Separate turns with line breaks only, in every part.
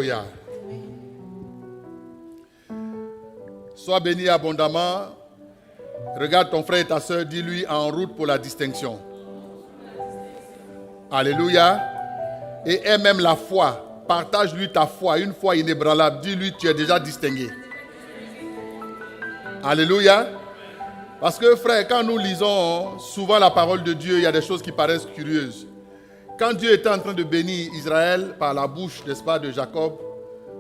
Alléluia. Sois béni abondamment. Regarde ton frère et ta soeur, dis-lui en route pour la distinction. Alléluia. Et aie même la foi. Partage-lui ta foi, une foi inébranlable. Dis-lui, tu es déjà distingué. Alléluia. Parce que frère, quand nous lisons souvent la parole de Dieu, il y a des choses qui paraissent curieuses. Quand Dieu était en train de bénir Israël par la bouche, n'est-ce pas, de Jacob,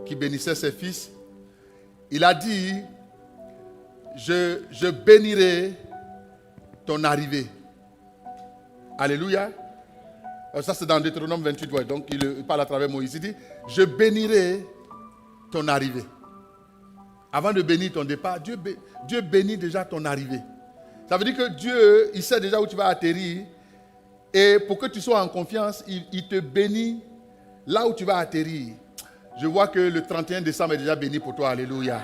qui bénissait ses fils, il a dit, je bénirai ton arrivée. Alléluia. Ça c'est dans Deutéronome 28, ouais, donc il parle à travers Moïse. Il dit, je bénirai ton arrivée. Avant de bénir ton départ, Dieu bénit déjà ton arrivée. Ça veut dire que Dieu, il sait déjà où tu vas atterrir. Et pour que tu sois en confiance, il te bénit là où tu vas atterrir. Je vois que le 31 décembre est déjà béni pour toi. Alléluia.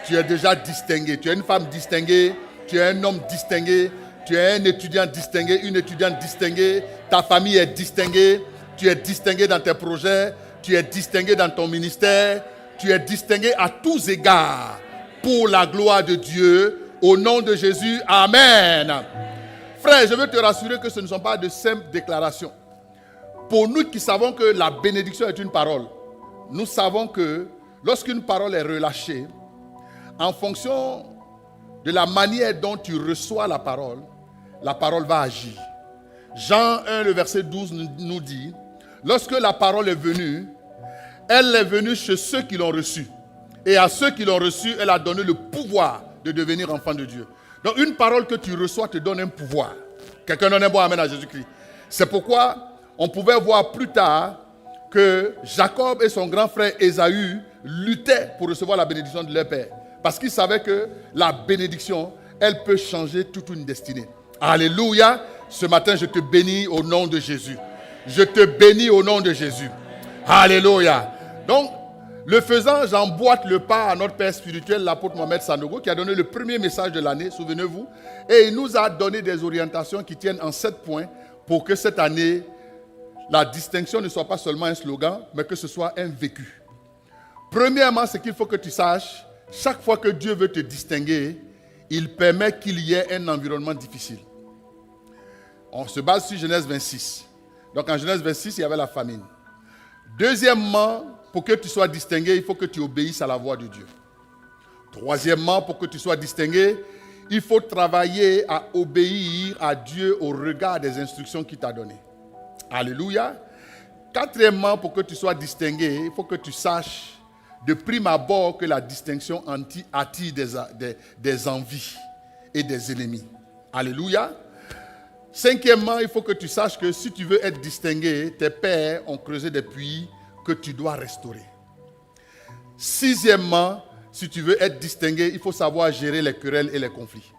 Tu es déjà distingué. Tu es une femme distinguée. Tu es un homme distingué. Tu es un étudiant distingué, une étudiante distinguée. Ta famille est distinguée. Tu es distingué dans tes projets. Tu es distingué dans ton ministère. Tu es distingué à tous égards pour la gloire de Dieu. Au nom de Jésus, Amen. Frère, je veux te rassurer que ce ne sont pas de simples déclarations. Pour nous qui savons que la bénédiction est une parole, nous savons que lorsqu'une parole est relâchée, en fonction de la manière dont tu reçois la parole va agir. Jean 1, le verset 12 nous dit, lorsque la parole est venue, elle est venue chez ceux qui l'ont reçue. Et à ceux qui l'ont reçue, elle a donné le pouvoir de devenir enfant de Dieu. Donc une parole que tu reçois te donne un pouvoir. Quelqu'un donne un bon amen à Jésus-Christ. C'est pourquoi on pouvait voir plus tard que Jacob et son grand frère Ésaü luttaient pour recevoir la bénédiction de leur père. Parce qu'ils savaient que la bénédiction, elle peut changer toute une destinée. Alléluia. Ce matin, je te bénis au nom de Jésus. Je te bénis au nom de Jésus. Alléluia. Donc, le faisant, j'emboîte le pas à notre père spirituel, l'apôtre Mohamed Sanogo, qui a donné le premier message de l'année, souvenez-vous. Et il nous a donné des orientations qui tiennent en 7 points pour que cette année, la distinction ne soit pas seulement un slogan, mais que ce soit un vécu. Premièrement, c'est qu'il faut que tu saches, chaque fois que Dieu veut te distinguer, il permet qu'il y ait un environnement difficile. On se base sur Genèse 26. Donc en Genèse 26, il y avait la famine. Deuxièmement, pour que tu sois distingué, il faut que tu obéisses à la voix de Dieu. Troisièmement, pour que tu sois distingué, il faut travailler à obéir à Dieu au regard des instructions qu'il t'a données. Alléluia. Quatrièmement, pour que tu sois distingué, il faut que tu saches de prime abord que la distinction attire des envies et des ennemis. Alléluia. Cinquièmement, il faut que tu saches que si tu veux être distingué, tes pères ont creusé des puits que tu dois restaurer. Sixièmement, si tu veux être distingué, il faut savoir gérer les querelles et les conflits.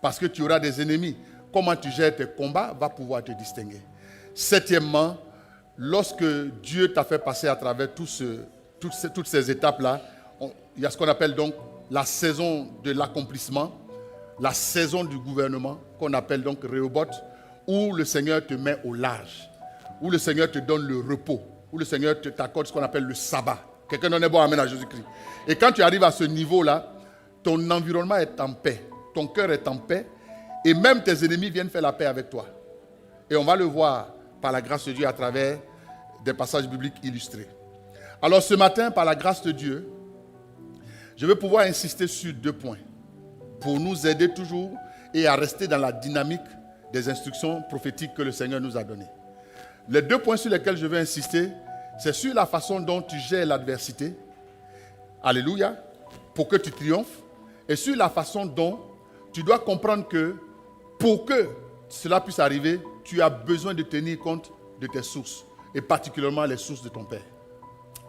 Parce que tu auras des ennemis. Comment tu gères tes combats va pouvoir te distinguer. Septièmement, lorsque Dieu t'a fait passer à travers toutes ces étapes-là, il y a ce qu'on appelle donc la saison de l'accomplissement, la saison du gouvernement, qu'on appelle donc Rehoboth, où le Seigneur te met au large, où le Seigneur te donne le repos, où le Seigneur t'accorde ce qu'on appelle le sabbat. Quelqu'un donne un bon amen à Jésus-Christ. Et quand tu arrives à ce niveau-là, ton environnement est en paix, ton cœur est en paix, et même tes ennemis viennent faire la paix avec toi. Et on va le voir par la grâce de Dieu à travers des passages bibliques illustrés. Alors ce matin, par la grâce de Dieu, je vais pouvoir insister sur 2 points pour nous aider toujours et à rester dans la dynamique des instructions prophétiques que le Seigneur nous a données. Les 2 points sur lesquels je vais insister, c'est sur la façon dont tu gères l'adversité, alléluia, pour que tu triomphes, et sur la façon dont tu dois comprendre que pour que cela puisse arriver, tu as besoin de tenir compte de tes sources, et particulièrement les sources de ton Père.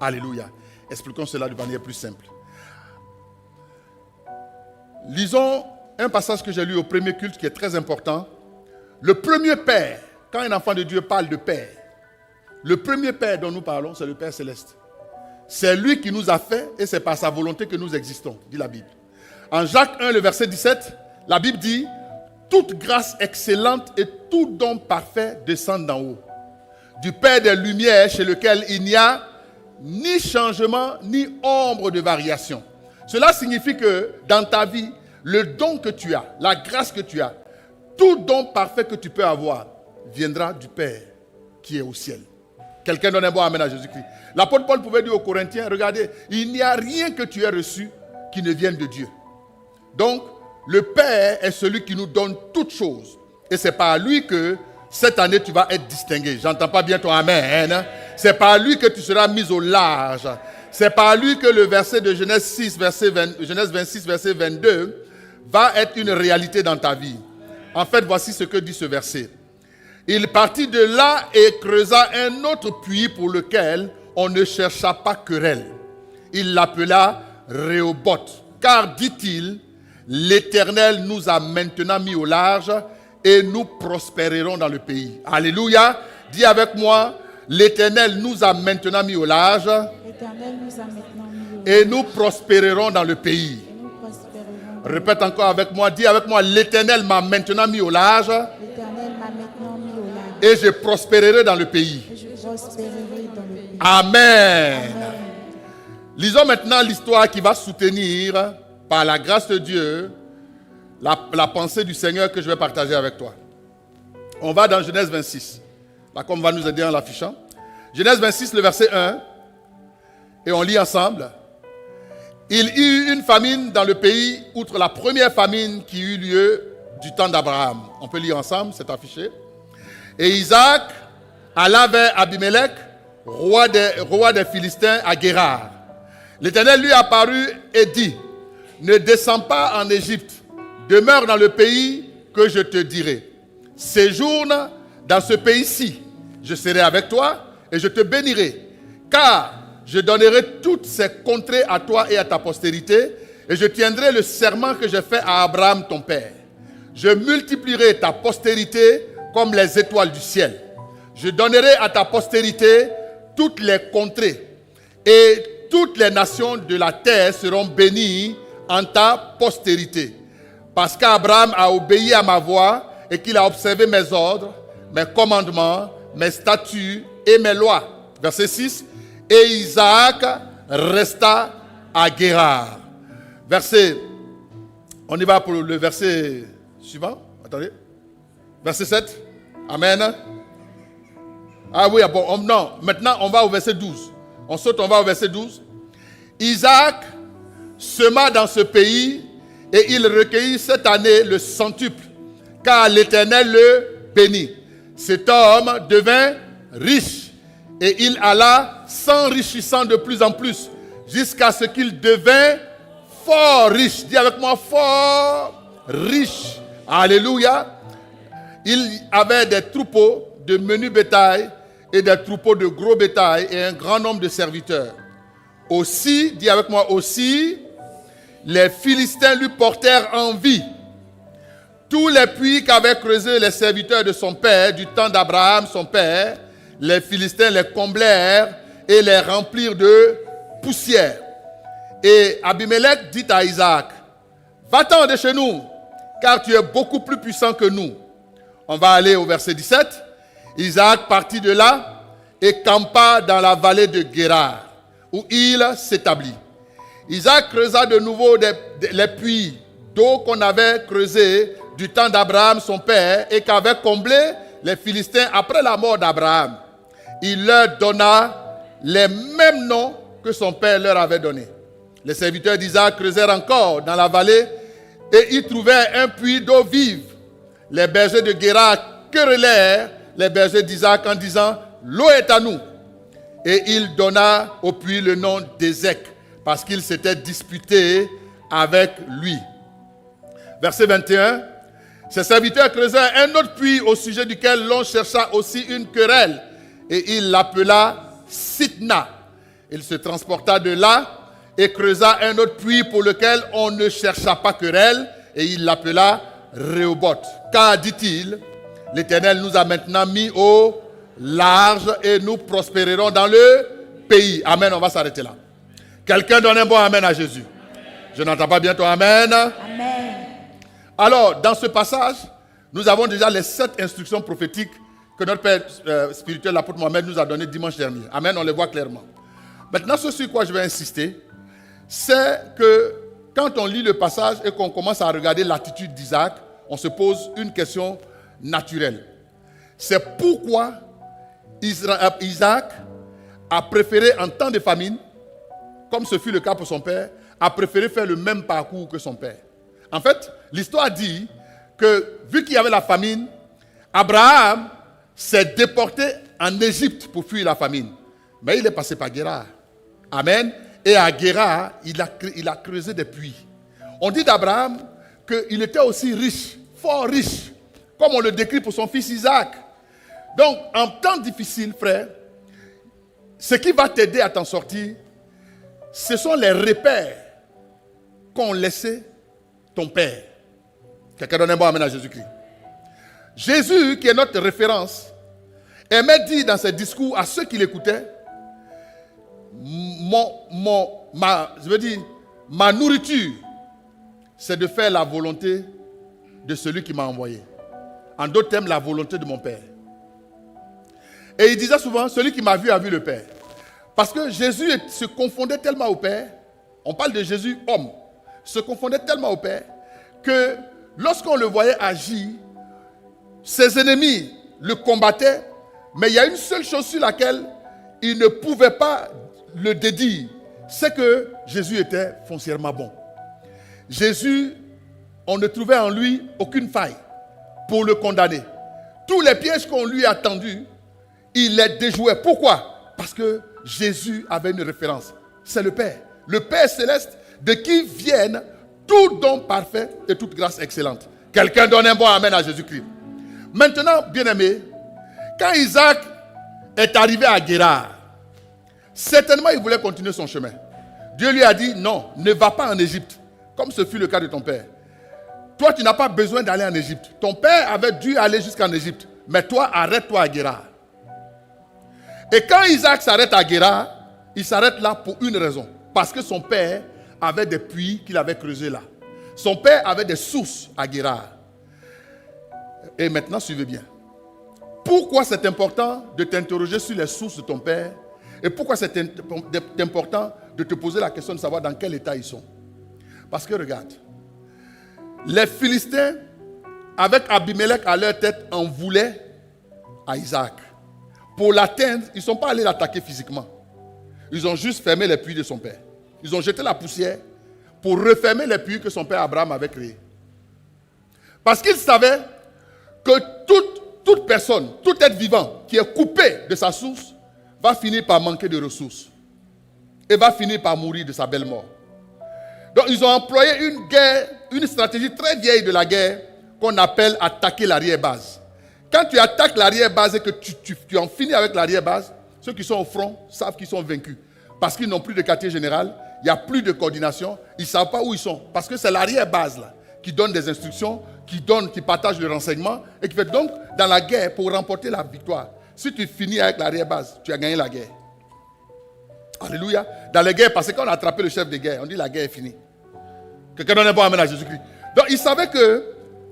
Alléluia. Expliquons cela de manière plus simple. Lisons un passage que j'ai lu au premier culte qui est très important. Le premier Père, quand un enfant de Dieu parle de Père, le premier Père dont nous parlons, c'est le Père Céleste. C'est lui qui nous a fait et c'est par sa volonté que nous existons, dit la Bible. En Jacques 1, le verset 17, la Bible dit « Toute grâce excellente et tout don parfait descendent d'en haut, du Père des Lumières chez lequel il n'y a ni changement, ni ombre de variation. Cela signifie que dans ta vie, le don que tu as, la grâce que tu as, tout don parfait que tu peux avoir, viendra du Père qui est au ciel. Quelqu'un donne un bon amen à Jésus-Christ. L'apôtre Paul pouvait dire aux Corinthiens, regardez, il n'y a rien que tu aies reçu qui ne vienne de Dieu. Donc, le Père est celui qui nous donne toutes choses. Et c'est par lui que cette année tu vas être distingué. J'entends pas bien ton amen. C'est par lui que tu seras mis au large. C'est par lui que le verset de Genèse 26, verset 22, va être une réalité dans ta vie. En fait, voici ce que dit ce verset. Il partit de là et creusa un autre puits pour lequel on ne chercha pas querelle. Il l'appela Rehoboth, car, dit-il, l'Éternel nous a maintenant mis au large et nous prospérerons dans le pays. Alléluia. Dis avec moi, l'Éternel nous a maintenant mis au large et nous prospérerons dans le pays. Répète encore avec moi, dis avec moi, l'Éternel m'a maintenant mis au large et je prospérerai dans le pays. Amen. Lisons maintenant l'histoire qui va soutenir, par la grâce de Dieu, la pensée du Seigneur que je vais partager avec toi. On va dans Genèse 26. Là, comme on va nous aider en l'affichant. Genèse 26, le verset 1. Et on lit ensemble. Il y eut une famine dans le pays, outre la première famine qui eut lieu du temps d'Abraham. On peut lire ensemble, c'est affiché. Et Isaac alla vers Abimelech, roi des Philistins, à Guérar. L'Éternel lui apparut et dit, ne descends pas en Égypte, demeure dans le pays que je te dirai. Séjourne dans ce pays-ci, je serai avec toi et je te bénirai, car je donnerai toutes ces contrées à toi et à ta postérité, et je tiendrai le serment que j'ai fait à Abraham ton père. Je multiplierai ta postérité comme les étoiles du ciel. Je donnerai à ta postérité toutes les contrées, et toutes les nations de la terre seront bénies en ta postérité. Parce qu'Abraham a obéi à ma voix et qu'il a observé mes ordres, mes commandements, mes statuts et mes lois. Verset 6. Et Isaac resta à Guérar. On y va pour le verset suivant. Attendez. Verset 7. Amen. Ah oui, bon, non. Maintenant, on va au verset 12. On saute, on va au verset 12. Isaac sema dans ce pays et il recueillit cette année le centuple, car l'Éternel le bénit. Cet homme devint riche et il alla s'enrichissant de plus en plus jusqu'à ce qu'il devint fort riche. Dis avec moi, fort riche. Alléluia. Il avait des troupeaux de menu bétail et des troupeaux de gros bétail et un grand nombre de serviteurs. Aussi, dis avec moi, aussi, les Philistins lui portèrent envie. Tous les puits qu'avaient creusés les serviteurs de son père, du temps d'Abraham, son père, les Philistins les comblèrent et les remplirent de poussière. Et Abimelech dit à Isaac, va-t'en de chez nous, car tu es beaucoup plus puissant que nous. On va aller au verset 17. Isaac partit de là et campa dans la vallée de Guérar, où il s'établit. Isaac creusa de nouveau les puits d'eau qu'on avait creusés du temps d'Abraham, son père, et qu'avaient comblé les Philistins après la mort d'Abraham. Il leur donna les mêmes noms que son père leur avait donnés. Les serviteurs d'Isaac creusèrent encore dans la vallée et y trouvèrent un puits d'eau vive. Les bergers de Guérar querellèrent les bergers d'Isaac en disant, l'eau est à nous. Et il donna au puits le nom d'Ézek, parce qu'il s'était disputé avec lui. Verset 21. Ses serviteurs creusèrent un autre puits au sujet duquel l'on chercha aussi une querelle. Et il l'appela Sitna. Il se transporta de là et creusa un autre puits pour lequel on ne chercha pas querelle. Et il l'appela Rehoboth. Car, dit-il, l'Éternel nous a maintenant mis au large et nous prospérerons dans le pays. Amen, on va s'arrêter là. Quelqu'un donne un bon amen à Jésus. Je n'entends pas bien ton amen.
Amen.
Alors, dans ce passage, nous avons déjà les 7 instructions prophétiques que notre Père spirituel, l'apôtre Mohamed, nous a données dimanche dernier. Amen, on les voit clairement. Maintenant, ce sur quoi je vais insister, c'est que quand on lit le passage et qu'on commence à regarder l'attitude d'Isaac, on se pose une question naturelle. C'est pourquoi Isaac a préféré, en temps de famine, comme ce fut le cas pour son père, a préféré faire le même parcours que son père. En fait, l'histoire dit que, vu qu'il y avait la famine, Abraham s'est déporté en Égypte pour fuir la famine. Mais il est passé par Guérar. Amen. Et à Guérar, il a creusé des puits. On dit d'Abraham qu'il était aussi riche, fort riche, comme on le décrit pour son fils Isaac. Donc, en temps difficile, frère, ce qui va t'aider à t'en sortir, ce sont les repères qu'ont laissé ton père. Quelqu'un donne un bon amen à Jésus-Christ. Jésus, qui est notre référence, aimait dire dans ses discours à ceux qui l'écoutaient, ma nourriture, c'est de faire la volonté de celui qui m'a envoyé. En d'autres termes, la volonté de mon Père. Et il disait souvent, celui qui m'a vu a vu le Père. Parce que Jésus se confondait tellement au Père, on parle de Jésus homme, se confondait tellement au Père, que lorsqu'on le voyait agir, ses ennemis le combattaient, mais il y a une seule chose sur laquelle il ne pouvait pas le dédire, c'est que Jésus était foncièrement bon. Jésus, on ne trouvait en lui aucune faille pour le condamner. Tous les pièges qu'on lui a tendus, il les déjouait. Pourquoi? Parce que Jésus avait une référence. C'est le Père céleste, de qui viennent tout don parfait et toute grâce excellente. Quelqu'un donne un bon amen à Jésus-Christ. Maintenant, bien-aimé, quand Isaac est arrivé à Guérar, certainement il voulait continuer son chemin. Dieu lui a dit, non, ne va pas en Égypte, comme ce fut le cas de ton père. Toi, tu n'as pas besoin d'aller en Égypte. Ton père avait dû aller jusqu'en Égypte, mais toi, arrête-toi à Guérar. Et quand Isaac s'arrête à Guérar, il s'arrête là pour une raison. Parce que son père avait des puits qu'il avait creusés là. Son père avait des sources à Guérar. Et maintenant, suivez bien. Pourquoi c'est important de t'interroger sur les sources de ton père? Et pourquoi c'est important de te poser la question de savoir dans quel état ils sont? Parce que regarde, les Philistins, avec Abimelech à leur tête, en voulaient à Isaac. Pour l'atteindre, ils ne sont pas allés l'attaquer physiquement. Ils ont juste fermé les puits de son père. Ils ont jeté la poussière pour refermer les puits que son père Abraham avait créés. Parce qu'ils savaient que toute personne, tout être vivant qui est coupé de sa source va finir par manquer de ressources et va finir par mourir de sa belle mort. Donc ils ont employé une stratégie très vieille de la guerre qu'on appelle attaquer l'arrière-base. Quand tu attaques l'arrière-base et que tu en finis avec l'arrière-base, ceux qui sont au front savent qu'ils sont vaincus. Parce qu'ils n'ont plus de quartier général, il n'y a plus de coordination, ils ne savent pas où ils sont. Parce que c'est l'arrière-base là qui donne des instructions, qui partage le renseignement et qui fait donc dans la guerre pour remporter la victoire. Si tu finis avec l'arrière-base, tu as gagné la guerre. Alléluia. Dans les guerres, parce que quand on a attrapé le chef de guerre, on dit la guerre est finie. Quelqu'un donne un bon amen à Jésus-Christ. Donc ils savaient que,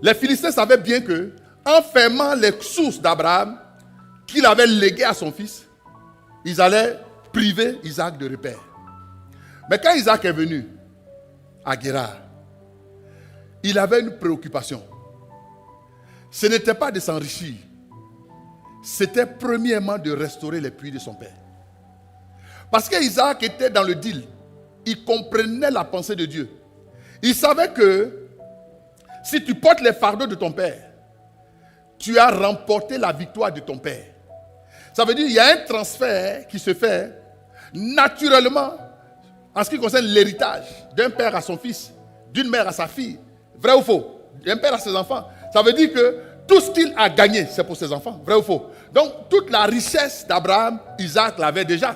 les Philistins savaient bien que, en fermant les sources d'Abraham, qu'il avait léguées à son fils, ils allaient priver Isaac de repères. Mais quand Isaac est venu à Guérar, il avait une préoccupation. Ce n'était pas de s'enrichir. C'était premièrement de restaurer les puits de son père. Parce qu'Isaac était dans le deal. Il comprenait la pensée de Dieu. Il savait que si tu portes les fardeaux de ton père, tu as remporté la victoire de ton père. Ça veut dire qu'il y a un transfert qui se fait naturellement en ce qui concerne l'héritage d'un père à son fils, d'une mère à sa fille. Vrai ou faux? D'un père à ses enfants. Ça veut dire que tout ce qu'il a gagné, c'est pour ses enfants. Vrai ou faux? Donc, toute la richesse d'Abraham, Isaac l'avait déjà.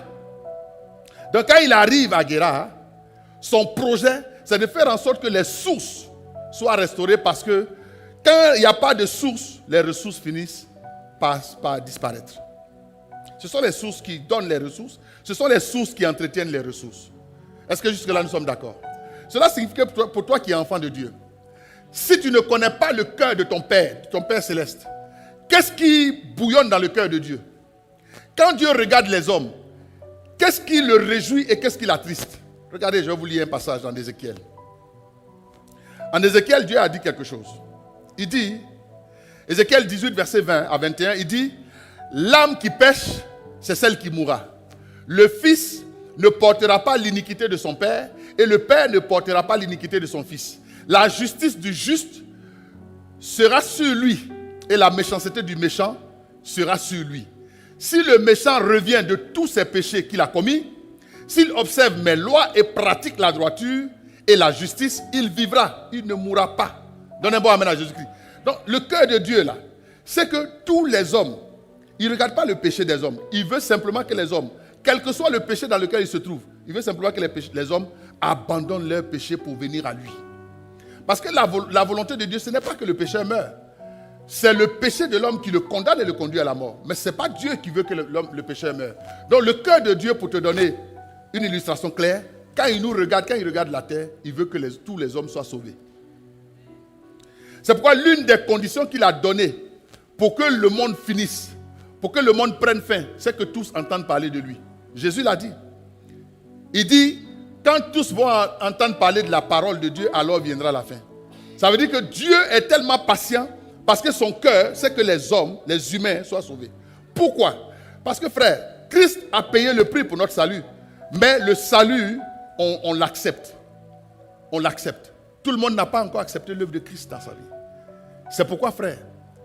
Donc, quand il arrive à Guérar, son projet, c'est de faire en sorte que les sources soient restaurées parce que quand il n'y a pas de source, les ressources finissent par disparaître. Ce sont les sources qui donnent les ressources. Ce sont les sources qui entretiennent les ressources. Est-ce que jusque-là nous sommes d'accord? Cela signifie que pour toi qui es enfant de Dieu, si tu ne connais pas le cœur de ton Père céleste, qu'est-ce qui bouillonne dans le cœur de Dieu? Quand Dieu regarde les hommes, qu'est-ce qui le réjouit et qu'est-ce qui l'attriste? Regardez, je vais vous lire un passage dans Ézéchiel. En Ézéchiel, Dieu a dit quelque chose. Il dit, Ézéchiel 18, verset 20 à 21, il dit, l'âme qui pêche, c'est celle qui mourra. Le fils ne portera pas l'iniquité de son père et le père ne portera pas l'iniquité de son fils. La justice du juste sera sur lui et la méchanceté du méchant sera sur lui. Si le méchant revient de tous ses péchés qu'il a commis, s'il observe mes lois et pratique la droiture et la justice, il vivra, il ne mourra pas. Donnez un bon amen à Jésus-Christ. Donc le cœur de Dieu là, c'est que tous les hommes, il ne regarde pas le péché des hommes. Il veut simplement que les hommes, quel que soit le péché dans lequel ils se trouvent, il veut simplement que les hommes abandonnent leur péché pour venir à lui. Parce que la volonté de Dieu, ce n'est pas que le pécheur meure. C'est le péché de l'homme qui le condamne et le conduit à la mort. Mais ce n'est pas Dieu qui veut que le pécheur meure. Donc le cœur de Dieu, pour te donner une illustration claire, quand il nous regarde, quand il regarde la terre, il veut que tous les hommes soient sauvés. C'est pourquoi l'une des conditions qu'il a données pour que le monde finisse, pour que le monde prenne fin, c'est que tous entendent parler de lui. Jésus l'a dit. Il dit, quand tous vont entendre parler de la parole de Dieu, alors viendra la fin. Ça veut dire que Dieu est tellement patient parce que son cœur, c'est que les hommes, les humains soient sauvés. Pourquoi? Parce que frère, Christ a payé le prix pour notre salut. Mais le salut, on l'accepte. On l'accepte. Tout le monde n'a pas encore accepté l'œuvre de Christ dans sa vie. C'est pourquoi frère,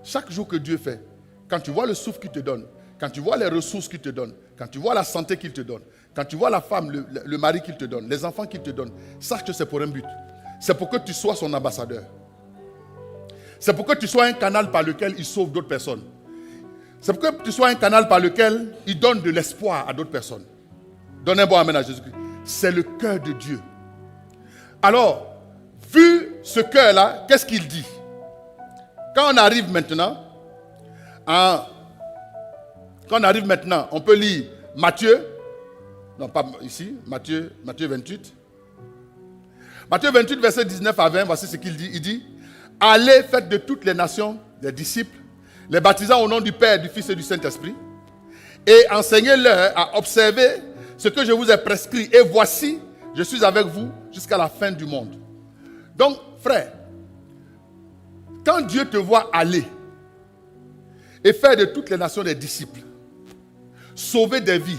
chaque jour que Dieu fait, quand tu vois le souffle qu'il te donne, quand tu vois les ressources qu'il te donne, quand tu vois la santé qu'il te donne, quand tu vois la femme, le mari qu'il te donne, les enfants qu'il te donne, sache que c'est pour un but. C'est pour que tu sois son ambassadeur. C'est pour que tu sois un canal par lequel il sauve d'autres personnes. C'est pour que tu sois un canal par lequel il donne de l'espoir à d'autres personnes. Donne un bon amen à Jésus-Christ. C'est le cœur de Dieu. Alors, vu ce cœur-là, qu'est-ce qu'il dit? Quand on arrive maintenant, on peut lire Matthieu, non pas ici, Matthieu 28. Matthieu 28, verset 19 à 20, voici ce qu'il dit. Il dit, allez, faites de toutes les nations des disciples, les baptisant au nom du Père, du Fils et du Saint-Esprit, et enseignez-leur à observer ce que je vous ai prescrit. Et voici, je suis avec vous jusqu'à la fin du monde. Donc, frère, quand Dieu te voit aller et faire de toutes les nations des disciples, sauver des vies,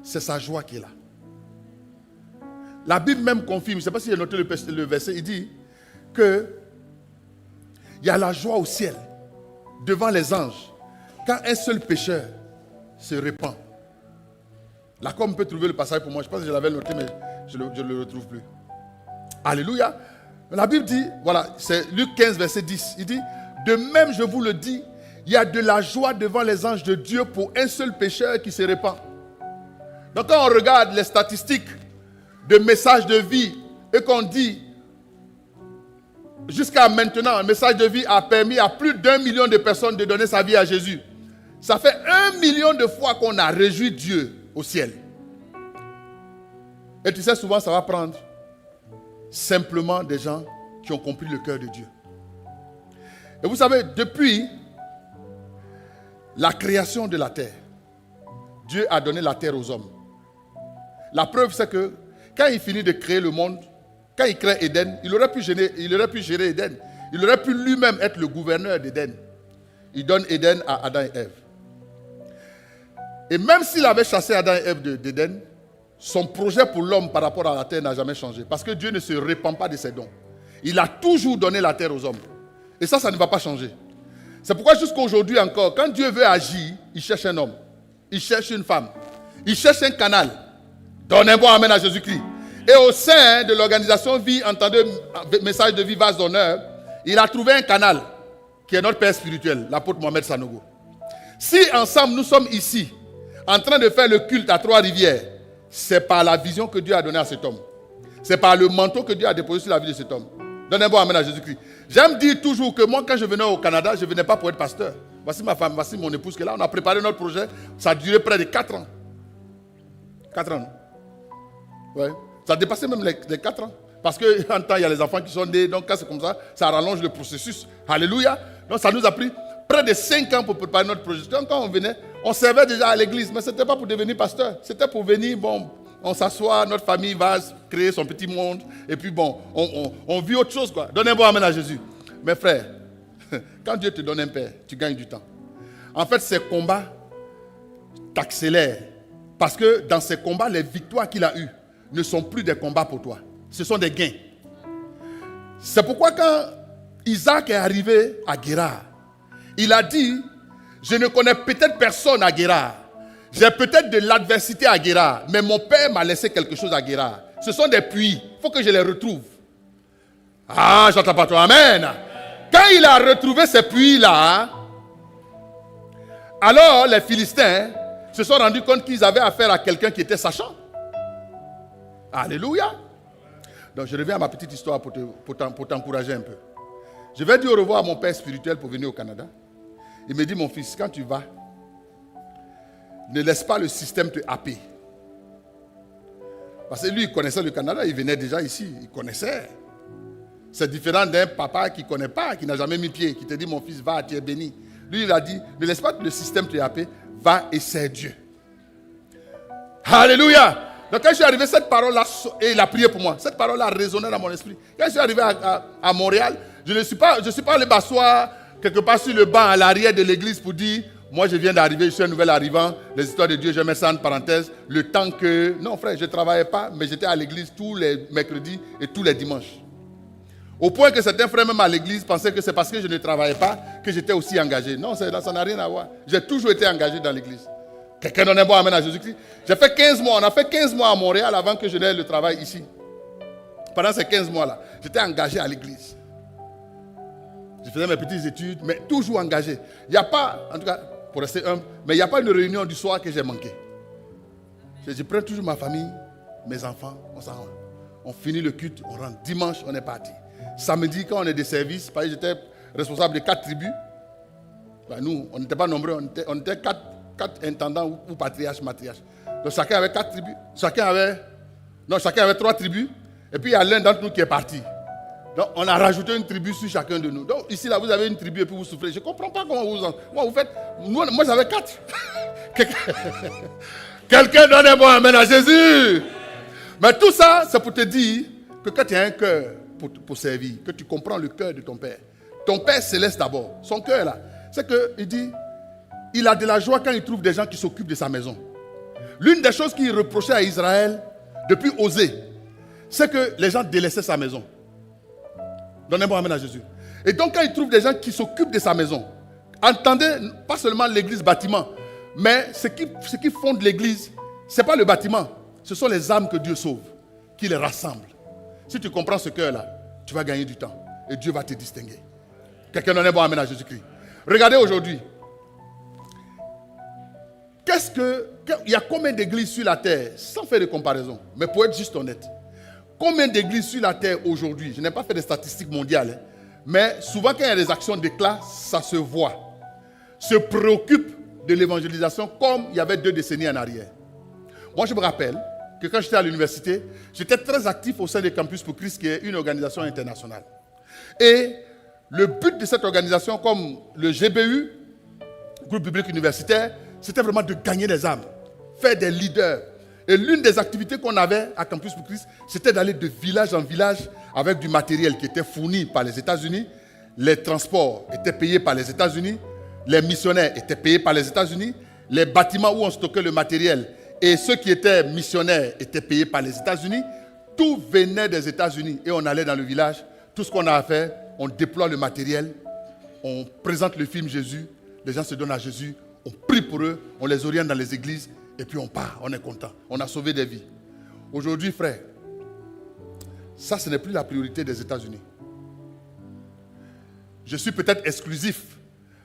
c'est sa joie qui est là. La Bible même confirme, je ne sais pas si j'ai noté le verset, il dit que il y a la joie au ciel devant les anges quand un seul pécheur se répand. Là, comme on peut trouver le passage pour moi, je pense que je l'avais noté, mais je ne le retrouve plus. Alléluia. La Bible dit, voilà, c'est Luc 15, verset 10. Il dit, de même je vous le dis, il y a de la joie devant les anges de Dieu pour un seul pécheur qui se répand. Donc quand on regarde les statistiques de messages de vie et qu'on dit, jusqu'à maintenant, un message de vie a permis à plus d'1 million de personnes de donner sa vie à Jésus. Ça fait 1 million de fois qu'on a réjoui Dieu au ciel. Et tu sais, souvent ça va prendre simplement des gens qui ont compris le cœur de Dieu. Et vous savez, depuis la création de la terre, Dieu a donné la terre aux hommes. La preuve, c'est que quand il finit de créer le monde, quand il crée Éden, il aurait pu gérer Éden. Il aurait pu lui-même être le gouverneur d'Éden. Il donne Éden à Adam et Ève. Et même s'il avait chassé Adam et Ève d'Éden, son projet pour l'homme par rapport à la terre n'a jamais changé. Parce que Dieu ne se répand pas de ses dons. Il a toujours donné la terre aux hommes. Et ça ne va pas changer. C'est pourquoi jusqu'à aujourd'hui encore, quand Dieu veut agir, il cherche un homme. Il cherche une femme. Il cherche un canal. Donne un bon amen à Jésus-Christ. Et au sein de l'organisation Vie, entendez message de vie, vase d'honneur, il a trouvé un canal qui est notre Père spirituel, l'apôtre Mohamed Sanogo. Si ensemble nous sommes ici, en train de faire le culte à Trois-Rivières, c'est par la vision que Dieu a donnée à cet homme. C'est par le manteau que Dieu a déposé sur la vie de cet homme. Donne un bon amen à Jésus-Christ. J'aime dire toujours que moi, quand je venais au Canada, je ne venais pas pour être pasteur. Voici ma femme, voici mon épouse qui est là. On a préparé notre projet. Ça a duré près de 4 ans. 4 ans. Ouais. Ça a dépassé même les 4 ans. Parce qu'en temps, il y a les enfants qui sont nés. Donc, quand c'est comme ça, ça rallonge le processus. Alléluia. Donc, ça nous a pris près de 5 ans pour préparer notre projet. Quand on venait, On servait déjà à l'église, mais ce n'était pas pour devenir pasteur. C'était pour venir, bon, on s'assoit, notre famille va créer son petit monde. Et puis bon, on vit autre chose, quoi. Donnez un bon amen à Jésus. Mes frères, quand Dieu te donne un père, tu gagnes du temps. En fait, ces combats t'accélèrent. Parce que dans ces combats, les victoires qu'il a eues ne sont plus des combats pour toi. Ce sont des gains. C'est pourquoi quand Isaac est arrivé à Guérar, il a dit, je ne connais peut-être personne à Guérar. J'ai peut-être de l'adversité à Guérar, mais mon père m'a laissé quelque chose à Guérar. Ce sont des puits. Il faut que je les retrouve. Ah, j'entends pas toi. Amen. Quand il a retrouvé ces puits-là, alors les Philistins se sont rendus compte qu'ils avaient affaire à quelqu'un qui était sachant. Alléluia. Donc je reviens à ma petite histoire pour t'encourager un peu. Je vais dire au revoir à mon père spirituel pour venir au Canada. Il me dit, mon fils, quand tu vas, ne laisse pas le système te happer. Parce que lui, il connaissait le Canada, il venait déjà ici, il connaissait. C'est différent d'un papa qui ne connaît pas, qui n'a jamais mis pied, qui te dit, mon fils, va, tu es béni. Lui, il a dit, ne laisse pas le système te happer, va et sers Dieu. Alléluia. Donc quand je suis arrivé, cette parole-là, et il a prié pour moi, cette parole-là résonnait dans mon esprit. Quand je suis arrivé à Montréal, je ne suis pas allé m'asseoir quelque part sur le banc à l'arrière de l'église pour dire, moi je viens d'arriver, je suis un nouvel arrivant, les histoires de Dieu, je mets ça en parenthèse, le temps que... Non frère, je ne travaillais pas, mais j'étais à l'église tous les mercredis et tous les dimanches. Au point que certains frères même à l'église pensaient que c'est parce que je ne travaillais pas que j'étais aussi engagé. Non, ça n'a rien à voir. J'ai toujours été engagé dans l'église. Quelqu'un donne un bon amen à Jésus-Christ. J'ai fait 15 mois, on a fait 15 mois à Montréal avant que je n'aie le travail ici. Pendant ces 15 mois-là, j'étais engagé à l'église. Je faisais mes petites études, mais toujours engagé. Il n'y a pas, en tout cas, pour rester humble, mais il n'y a pas une réunion du soir que j'ai manqué. Je prends toujours ma famille, mes enfants, on finit le culte, on rentre. Dimanche, on est parti. Samedi, quand on est des services, parce que j'étais responsable de 4 tribus. Ben nous, on n'était pas nombreux, on était 4 intendants ou patriarches, matriarches. Donc chacun avait 4 tribus. Chacun avait 3 tribus. Et puis il y a l'un d'entre nous qui est parti. Donc on a rajouté une tribu sur chacun de nous. Donc ici, là, vous avez une tribu et puis vous souffrez. Je ne comprends pas comment vous faites. Moi, j'avais 4. Quelqu'un donne un bon amen à Jésus. Mais tout ça, c'est pour te dire que quand tu as un cœur pour servir, que tu comprends le cœur de ton Père. Ton Père céleste d'abord, son cœur là, c'est qu'il dit, il a de la joie quand il trouve des gens qui s'occupent de sa maison. L'une des choses qu'il reprochait à Israël, depuis Osée, c'est que les gens délaissaient sa maison. Donnez un bon amen à Jésus. Et donc quand il trouve des gens qui s'occupent de sa maison, entendez, pas seulement l'église bâtiment, mais ce qui fonde l'église, ce n'est pas le bâtiment, ce sont les âmes que Dieu sauve, qui les rassemble. Si tu comprends ce cœur-là, tu vas gagner du temps et Dieu va te distinguer. Quelqu'un donne un bon amen à Jésus-Christ. Regardez aujourd'hui. Il y a combien d'églises sur la terre, sans faire de comparaison, mais pour être juste honnête, combien d'églises sur la terre aujourd'hui, je n'ai pas fait de statistiques mondiales, mais souvent quand il y a des actions d'éclat, ça se voit, se préoccupe de l'évangélisation comme il y avait 2 décennies en arrière. Moi je me rappelle que quand j'étais à l'université, j'étais très actif au sein de Campus pour Christ, qui est une organisation internationale. Et le but de cette organisation, comme le GBU, Groupe Biblique Universitaire, c'était vraiment de gagner des âmes, faire des leaders. Et l'une des activités qu'on avait à Campus pour Christ, c'était d'aller de village en village avec du matériel qui était fourni par les États-Unis. Les transports étaient payés par les États-Unis. Les missionnaires étaient payés par les États-Unis. Les bâtiments où on stockait le matériel et ceux qui étaient missionnaires étaient payés par les États-Unis. Tout venait des États-Unis et on allait dans le village. Tout ce qu'on a à faire, on déploie le matériel, on présente le film Jésus, les gens se donnent à Jésus, on prie pour eux, on les oriente dans les églises et puis on part, on est content. On a sauvé des vies. Aujourd'hui, frère, ça ce n'est plus la priorité des États-Unis. Je suis peut-être exclusif,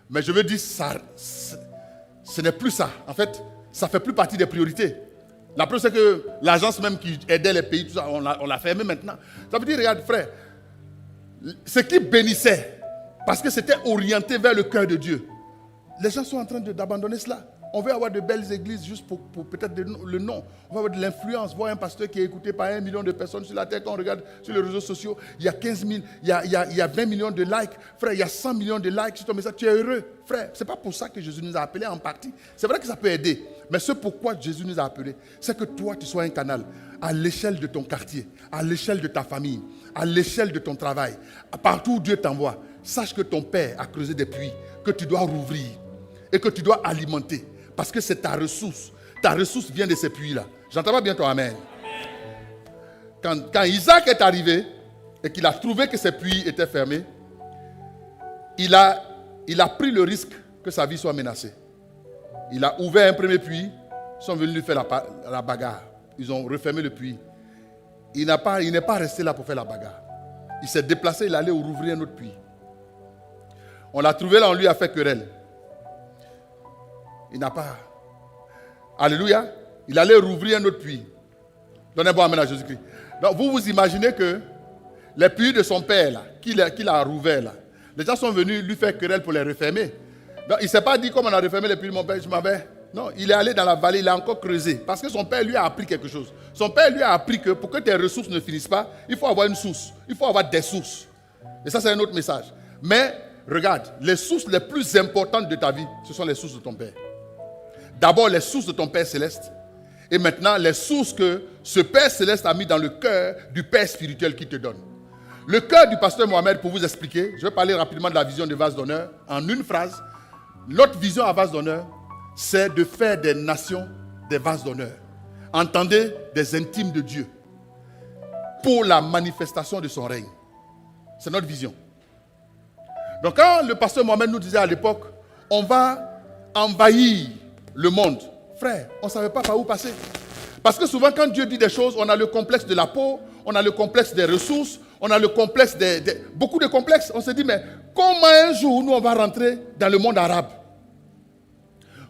mais je veux dire, ce n'est plus ça. En fait, ça ne fait plus partie des priorités. La preuve, c'est que l'agence même qui aidait les pays, tout ça, on l'a fermé maintenant. Ça veut dire, regarde, frère, ce qui bénissait, parce que c'était orienté vers le cœur de Dieu, les gens sont en train d'abandonner cela. On veut avoir de belles églises juste pour peut-être le nom. On veut avoir de l'influence. Voir un pasteur qui est écouté par 1 million de personnes sur la terre. Quand on regarde sur les réseaux sociaux, il y a 15 000, il y a 20 millions de likes. Frère, il y a 100 millions de likes sur ton message. Tu es heureux. Frère, ce n'est pas pour ça que Jésus nous a appelés en partie. C'est vrai que ça peut aider. Mais ce pourquoi Jésus nous a appelés, c'est que toi, tu sois un canal à l'échelle de ton quartier, à l'échelle de ta famille, à l'échelle de ton travail. Partout où Dieu t'envoie, sache que ton Père a creusé des puits, que tu dois rouvrir et que tu dois alimenter. Parce que c'est ta ressource. Ta ressource vient de ces puits-là. J'entends pas bien ton amen. Quand Isaac est arrivé et qu'il a trouvé que ces puits étaient fermés, il a pris le risque que sa vie soit menacée. Il a ouvert un premier puits, ils sont venus lui faire la bagarre. Ils ont refermé le puits. Il n'est pas resté là pour faire la bagarre. Il s'est déplacé, il allait rouvrir un autre puits. On l'a trouvé là, on lui a fait querelle. Il n'a pas. Alléluia. Il allait rouvrir un autre puits. Donnez bon amen à Jésus-Christ. Donc vous vous imaginez que les puits de son père, là, qu'il a rouvert, là, les gens sont venus lui faire querelle pour les refermer. Donc il ne s'est pas dit comme on a refermé les puits de mon père, je m'avais. Non, il est allé dans la vallée, il a encore creusé. Parce que son père lui a appris quelque chose. Son père lui a appris que pour que tes ressources ne finissent pas, il faut avoir une source. Il faut avoir des sources. Et ça, c'est un autre message. Mais regarde, les sources les plus importantes de ta vie, ce sont les sources de ton père. D'abord les sources de ton Père Céleste. Et maintenant les sources que ce Père Céleste a mis dans le cœur du Père spirituel qui te donne. Le cœur du pasteur Mohamed, pour vous expliquer, je vais parler rapidement de la vision des vases d'honneur en une phrase. Notre vision à vase d'honneur, c'est de faire des nations des vases d'honneur. Entendez, des intimes de Dieu. Pour la manifestation de son règne. C'est notre vision. Donc quand le pasteur Mohamed nous disait à l'époque, on va envahir le monde. Frère, on ne savait pas par où passer. Parce que souvent, quand Dieu dit des choses, on a le complexe de la peau, on a le complexe des ressources, on a le complexe beaucoup de complexes. On se dit, mais comment un jour, nous, on va rentrer dans le monde arabe?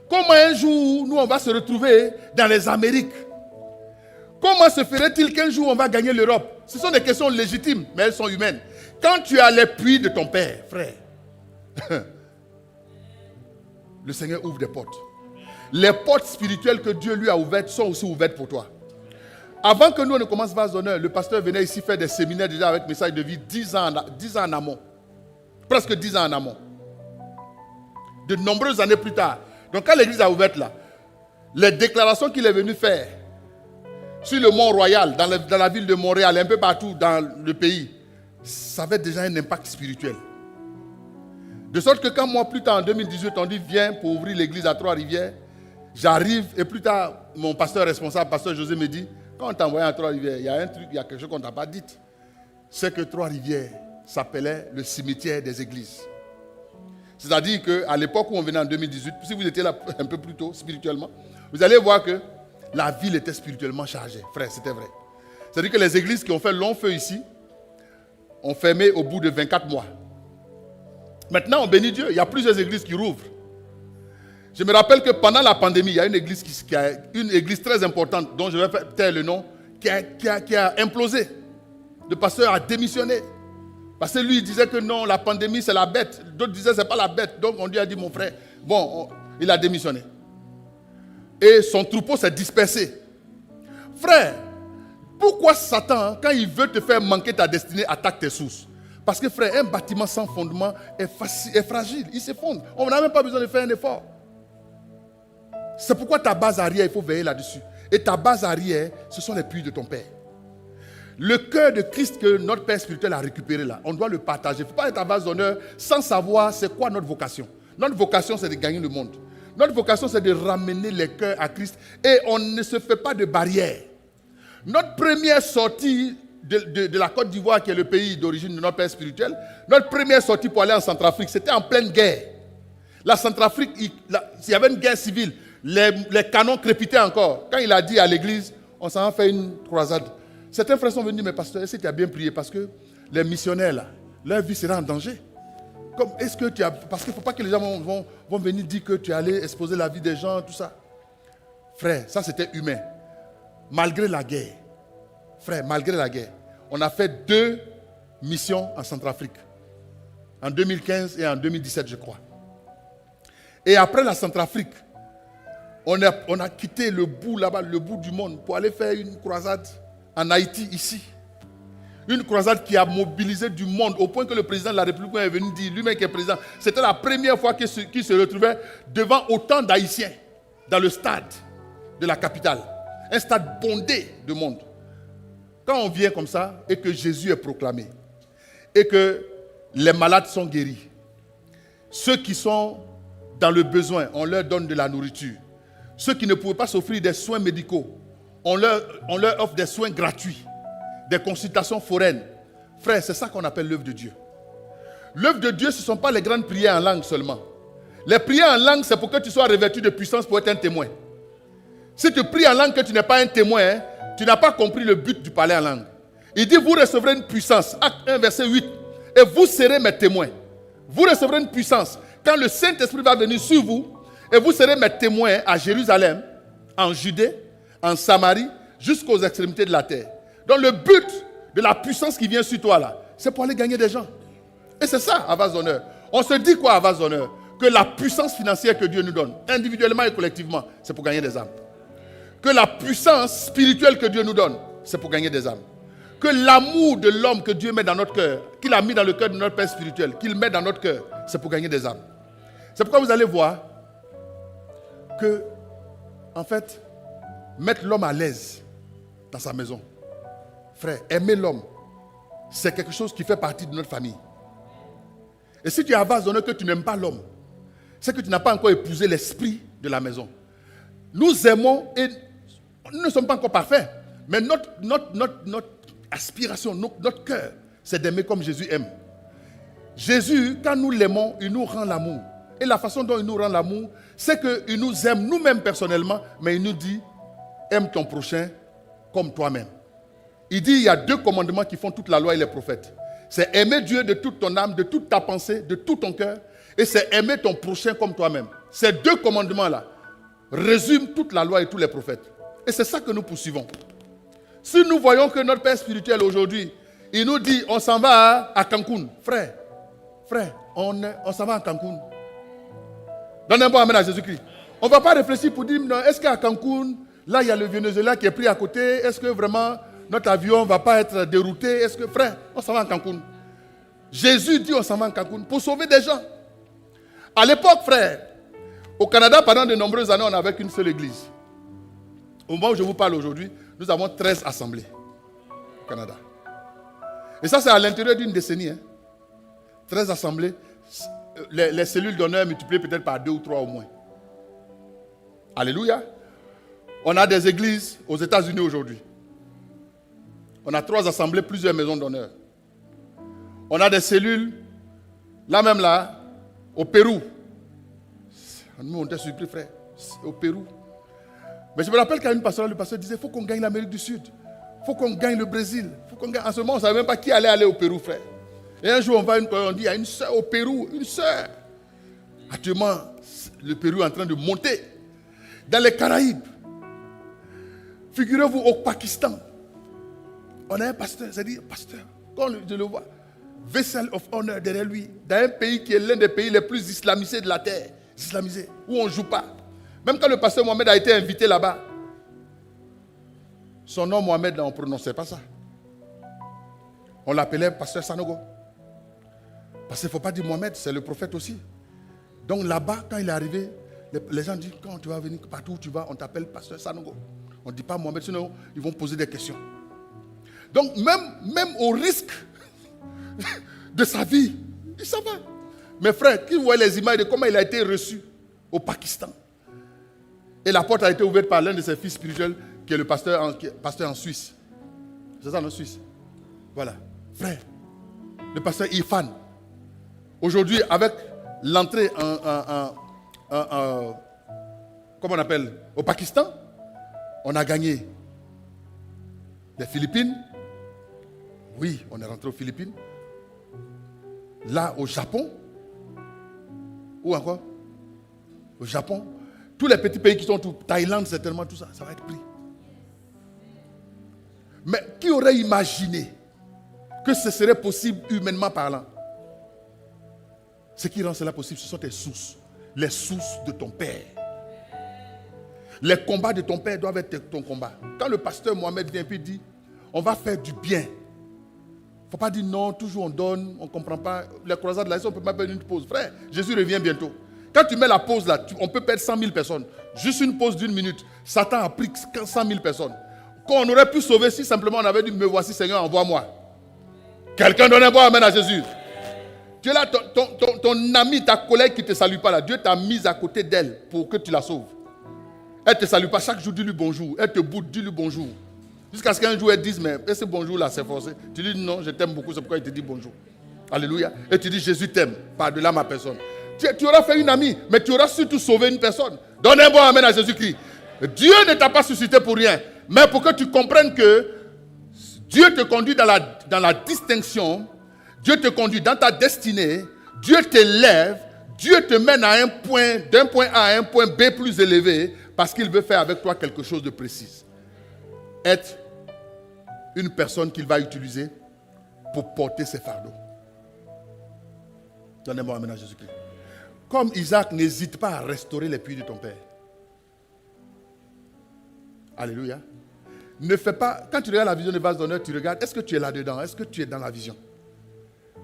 Comment un jour, nous, on va se retrouver dans les Amériques? Comment se ferait-il qu'un jour, on va gagner l'Europe? Ce sont des questions légitimes, mais elles sont humaines. Quand tu as les puits de ton père, frère, le Seigneur ouvre des portes. Les portes spirituelles que Dieu lui a ouvertes sont aussi ouvertes pour toi. Avant que nous ne commencions Vase d'honneur, le pasteur venait ici faire des séminaires déjà avec message de vie 10 ans en amont. Presque 10 ans en amont. De nombreuses années plus tard. Donc quand l'église a ouvert là, les déclarations qu'il est venu faire sur le Mont Royal, dans la ville de Montréal, un peu partout dans le pays, ça avait déjà un impact spirituel. De sorte que quand moi, plus tard en 2018, on dit viens pour ouvrir l'église à Trois-Rivières, j'arrive et plus tard, mon pasteur responsable, pasteur José, me dit, quand on t'a envoyé à Trois-Rivières, il y a un truc, il y a quelque chose qu'on ne t'a pas dit. C'est que Trois-Rivières s'appelait le cimetière des églises. C'est-à-dire qu'à l'époque où on venait en 2018, si vous étiez là un peu plus tôt spirituellement, vous allez voir que la ville était spirituellement chargée. Frère, c'était vrai. C'est-à-dire que les églises qui ont fait long feu ici ont fermé au bout de 24 mois. Maintenant, on bénit Dieu. Il y a plusieurs églises qui rouvrent. Je me rappelle que pendant la pandémie, il y a une église très importante, dont je vais taire le nom, qui a implosé. Le pasteur a démissionné. Parce que lui, il disait que non, la pandémie, c'est la bête. D'autres disaient que ce n'est pas la bête. Donc, on lui a dit, mon frère, bon, il a démissionné. Et son troupeau s'est dispersé. Frère, pourquoi Satan, quand il veut te faire manquer ta destinée, attaque tes sources? Parce que frère, un bâtiment sans fondement est fragile, il s'effondre. On n'a même pas besoin de faire un effort. C'est pourquoi ta base arrière, il faut veiller là-dessus. Et ta base arrière, ce sont les puits de ton Père. Le cœur de Christ que notre Père spirituel a récupéré là, on doit le partager. Il ne faut pas être à base d'honneur sans savoir c'est quoi notre vocation. Notre vocation, c'est de gagner le monde. Notre vocation, c'est de ramener les cœurs à Christ. Et on ne se fait pas de barrière. Notre première sortie de la Côte d'Ivoire, qui est le pays d'origine de notre Père spirituel, notre première sortie pour aller en Centrafrique, c'était en pleine guerre. La Centrafrique, il y avait une guerre civile. Les canons crépitaient encore. Quand il a dit à l'église, on s'en a fait une croisade. Certains frères sont venus dire, mais pasteur, est-ce que tu as bien prié? Parce que les missionnaires, là, leur vie sera en danger. Parce qu'il ne faut pas que les gens vont venir dire que tu es allé exposer la vie des gens, tout ça. Frère, ça c'était humain. Malgré la guerre, frère, malgré la guerre, on a fait 2 missions en Centrafrique. En 2015 et en 2017, je crois. Et après la Centrafrique, On a quitté le bout là-bas, le bout du monde, pour aller faire une croisade en Haïti, ici. Une croisade qui a mobilisé du monde au point que le président de la République est venu dire, lui-même qui est président, c'était la première fois qu'il se retrouvait devant autant d'Haïtiens dans le stade de la capitale. Un stade bondé de monde. Quand on vient comme ça et que Jésus est proclamé et que les malades sont guéris, ceux qui sont dans le besoin, on leur donne de la nourriture. Ceux qui ne pouvaient pas s'offrir des soins médicaux, on leur offre des soins gratuits, des consultations foraines. Frère, c'est ça qu'on appelle l'œuvre de Dieu. L'œuvre de Dieu, ce ne sont pas les grandes prières en langue seulement. Les prières en langue, c'est pour que tu sois revêtu de puissance pour être un témoin. Si tu pries en langue que tu n'es pas un témoin, tu n'as pas compris le but du parler en langue. Il dit, vous recevrez une puissance. Acte 1, verset 8. Et vous serez mes témoins. Vous recevrez une puissance. Quand le Saint-Esprit va venir sur vous, et vous serez mes témoins à Jérusalem, en Judée, en Samarie, jusqu'aux extrémités de la terre. Donc le but de la puissance qui vient sur toi là, c'est pour aller gagner des gens. Et c'est ça, à vase d'honneur. On se dit quoi à vase d'honneur? Que la puissance financière que Dieu nous donne, individuellement et collectivement, c'est pour gagner des âmes. Que la puissance spirituelle que Dieu nous donne, c'est pour gagner des âmes. Que l'amour de l'homme que Dieu met dans notre cœur, qu'il a mis dans le cœur de notre Père spirituel, qu'il met dans notre cœur, c'est pour gagner des âmes. C'est pourquoi vous allez voir que, en fait, mettre l'homme à l'aise dans sa maison. Frère, aimer l'homme, c'est quelque chose qui fait partie de notre famille. Et si tu as vase d'honneur que tu n'aimes pas l'homme, c'est que tu n'as pas encore épousé l'esprit de la maison. Nous aimons et nous ne sommes pas encore parfaits, mais notre aspiration, notre cœur, c'est d'aimer comme Jésus aime. Jésus, quand nous l'aimons, il nous rend l'amour. Et la façon dont il nous rend l'amour, c'est qu'il nous aime nous-mêmes personnellement, mais il nous dit, aime ton prochain comme toi-même. Il dit, il y a 2 commandements qui font toute la loi et les prophètes. C'est aimer Dieu de toute ton âme, de toute ta pensée, de tout ton cœur, et c'est aimer ton prochain comme toi-même. Ces 2 commandements-là résument toute la loi et tous les prophètes. Et c'est ça que nous poursuivons. Si nous voyons que notre Père spirituel aujourd'hui, il nous dit, on s'en va à Cancun. Frère, on s'en va à Cancun. Donne un bon amen à Jésus-Christ. On ne va pas réfléchir pour dire, non, est-ce qu'à Cancun, là, il y a le Venezuela qui est pris à côté. Est-ce que vraiment notre avion ne va pas être dérouté? Est-ce que, frère, on s'en va à Cancun. Jésus dit, on s'en va à Cancun pour sauver des gens. À l'époque, frère, au Canada, pendant de nombreuses années, on n'avait qu'une seule église. Au moment où je vous parle aujourd'hui, nous avons 13 assemblées au Canada. Et ça, c'est à l'intérieur d'une décennie. 13 assemblées. Les cellules d'honneur multipliées peut-être par 2 ou 3 au moins. Alléluia. On a des églises aux États-Unis aujourd'hui. On a 3 assemblées, plusieurs maisons d'honneur. On a des cellules, là même là, au Pérou. Nous, on était surpris, frère. Au Pérou. Mais je me rappelle qu'à une pastorale, le pasteur disait, il faut qu'on gagne l'Amérique du Sud. Il faut qu'on gagne le Brésil. En ce moment, on ne savait même pas qui allait aller au Pérou, frère. Et un jour, on dit, il y a une sœur au Pérou, une sœur. Actuellement, le Pérou est en train de monter. Dans les Caraïbes. Figurez-vous au Pakistan. On a un pasteur, c'est-à-dire, pasteur, quand je le vois, vessel of honor derrière lui, dans un pays qui est l'un des pays les plus islamisés de la terre, islamisé, où on ne joue pas. Même quand le pasteur Mohamed a été invité là-bas, son nom Mohamed, on ne prononçait pas ça. On l'appelait pasteur Sanogo. Parce qu'il ne faut pas dire Mohamed, c'est le prophète aussi. Donc là-bas, quand il est arrivé, les gens disent, quand tu vas venir, partout où tu vas, on t'appelle pasteur Sanogo. On ne dit pas Mohamed, sinon ils vont poser des questions. Donc même au risque de sa vie, il s'en va. Mes frères, qui voient les images de comment il a été reçu au Pakistan. Et la porte a été ouverte par l'un de ses fils spirituels, qui est le pasteur en Suisse. C'est ça, en Suisse. Voilà. Frère, le pasteur Irfan. Aujourd'hui, avec l'entrée comment on appelle, au Pakistan, on a gagné les Philippines. Oui, on est rentré aux Philippines. Là, au Japon. Où encore? Au Japon. Tous les petits pays qui sont tout, Thaïlande, certainement, tout ça, ça va être pris. Mais qui aurait imaginé que ce serait possible humainement parlant? Ce qui rend cela possible, ce sont tes sources. Les sources de ton Père. Les combats de ton père doivent être ton combat. Quand le pasteur Mohamed vient et dit, on va faire du bien. Il ne faut pas dire non, toujours on donne, on ne comprend pas. Les croisades de la vie, on ne peut pas faire une pause. Frère, Jésus revient bientôt. Quand tu mets la pause là, on peut perdre 100 000 personnes. Juste une pause d'1 minute. Satan a pris 100 000 personnes. Qu'on aurait pu sauver si simplement on avait dit, me voici Seigneur, envoie-moi. Quelqu'un donne un bon amen à Jésus. Tu es là, ton ami, ta collègue qui ne te salue pas là, Dieu t'a mise à côté d'elle pour que tu la sauves. Elle ne te salue pas, chaque jour dis-lui bonjour. Elle te boude, dis-lui bonjour. Jusqu'à ce qu'un jour elle dise, mais ce bonjour là c'est forcé. Tu dis non, je t'aime beaucoup, c'est pourquoi il te dit bonjour. Alléluia. Et tu dis Jésus t'aime, par-delà ma personne. Tu auras fait une amie, mais tu auras surtout sauvé une personne. Donne un bon amen à Jésus-Christ. Dieu ne t'a pas suscité pour rien, mais pour que tu comprennes que Dieu te conduit dans la distinction, Dieu te conduit dans ta destinée, Dieu t'élève, Dieu te mène à d'un point A à un point B plus élevé, parce qu'il veut faire avec toi quelque chose de précis. Être une personne qu'il va utiliser pour porter ses fardeaux. Donnez-moi un amen à Jésus-Christ. Comme Isaac, n'hésite pas à restaurer les puits de ton père. Alléluia. Ne fais pas, quand tu regardes la vision de vase d'honneur, tu regardes, est-ce que tu es là-dedans? Est-ce que tu es dans la vision?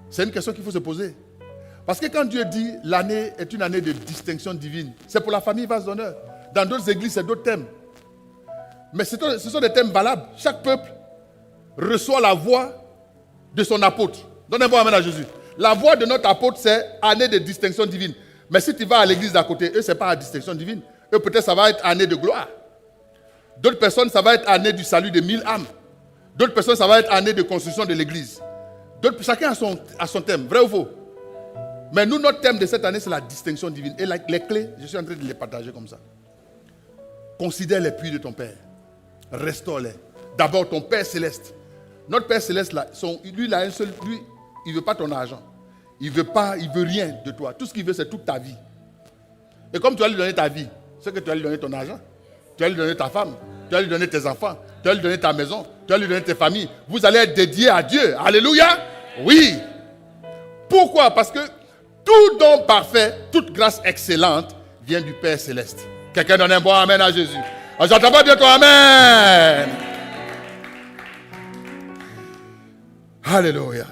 C'est une question qu'il faut se poser. Parce que quand Dieu dit l'année est une année de distinction divine, c'est pour la famille vase d'honneur. Dans d'autres églises, c'est d'autres thèmes. Mais ce sont des thèmes valables. Chaque peuple reçoit la voix de son apôtre. Donnez un bon amen à Jésus. La voix de notre apôtre, c'est année de distinction divine. Mais si tu vas à l'église d'à côté, eux, ce n'est pas la distinction divine. Eux, peut-être, ça va être année de gloire. D'autres personnes, ça va être année du salut de 1000 âmes. D'autres personnes, ça va être année de construction de l'église. Chacun a son thème, vrai ou faux? Mais nous, notre thème de cette année, c'est la distinction divine. Et les clés, je suis en train de les partager comme ça. Considère les puits de ton Père. Restaure-les. D'abord, ton Père céleste. Notre Père céleste, là, lui, il ne veut pas ton argent. Il ne veut rien de toi. Tout ce qu'il veut, c'est toute ta vie. Et comme tu vas lui donner ta vie, c'est que tu vas lui donner ton argent. Tu vas lui donner ta femme. Tu vas lui donner tes enfants. Tu vas lui donner ta maison. Tu vas lui donner tes familles. Vous allez être dédiés à Dieu. Alléluia. Oui. Pourquoi? Parce que tout don parfait, toute grâce excellente vient du Père céleste. Quelqu'un donne un bon amen à Jésus. J'entends pas bien ton amen. Alléluia.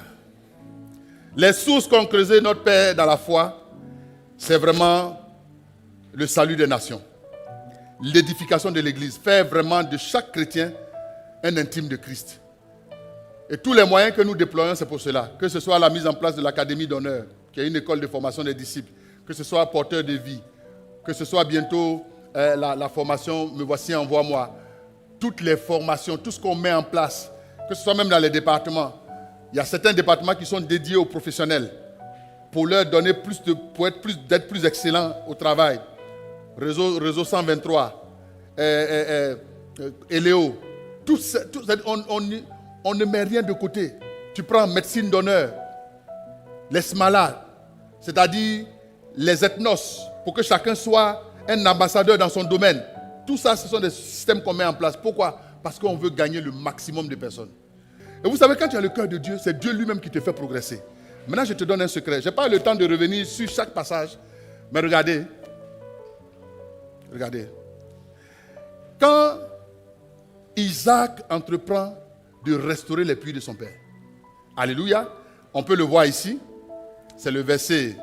Les sources qu'ont creusé notre Père dans la foi, c'est vraiment le salut des nations. L'édification de l'Église. Faire vraiment de chaque chrétien un intime de Christ. Et tous les moyens que nous déployons, c'est pour cela. Que ce soit la mise en place de l'Académie d'honneur, qui est une école de formation des disciples, que ce soit porteur de vie, que ce soit bientôt la formation Me voici, envoie-moi. Toutes les formations, tout ce qu'on met en place, que ce soit même dans les départements. Il y a certains départements qui sont dédiés aux professionnels pour leur donner d'être plus excellents au travail. Réseau 123, Eléo, on ne met rien de côté. Tu prends médecine d'honneur, les SMALA, c'est-à-dire les ethnos, pour que chacun soit un ambassadeur dans son domaine. Tout ça, ce sont des systèmes qu'on met en place. Pourquoi? Parce qu'on veut gagner le maximum de personnes. Et vous savez, quand tu as le cœur de Dieu, c'est Dieu lui-même qui te fait progresser. Maintenant, je te donne un secret. Je n'ai pas le temps de revenir sur chaque passage, mais regardez. Regardez. Quand Isaac entreprend de restaurer les puits de son père, alléluia, on peut le voir ici, c'est le verset,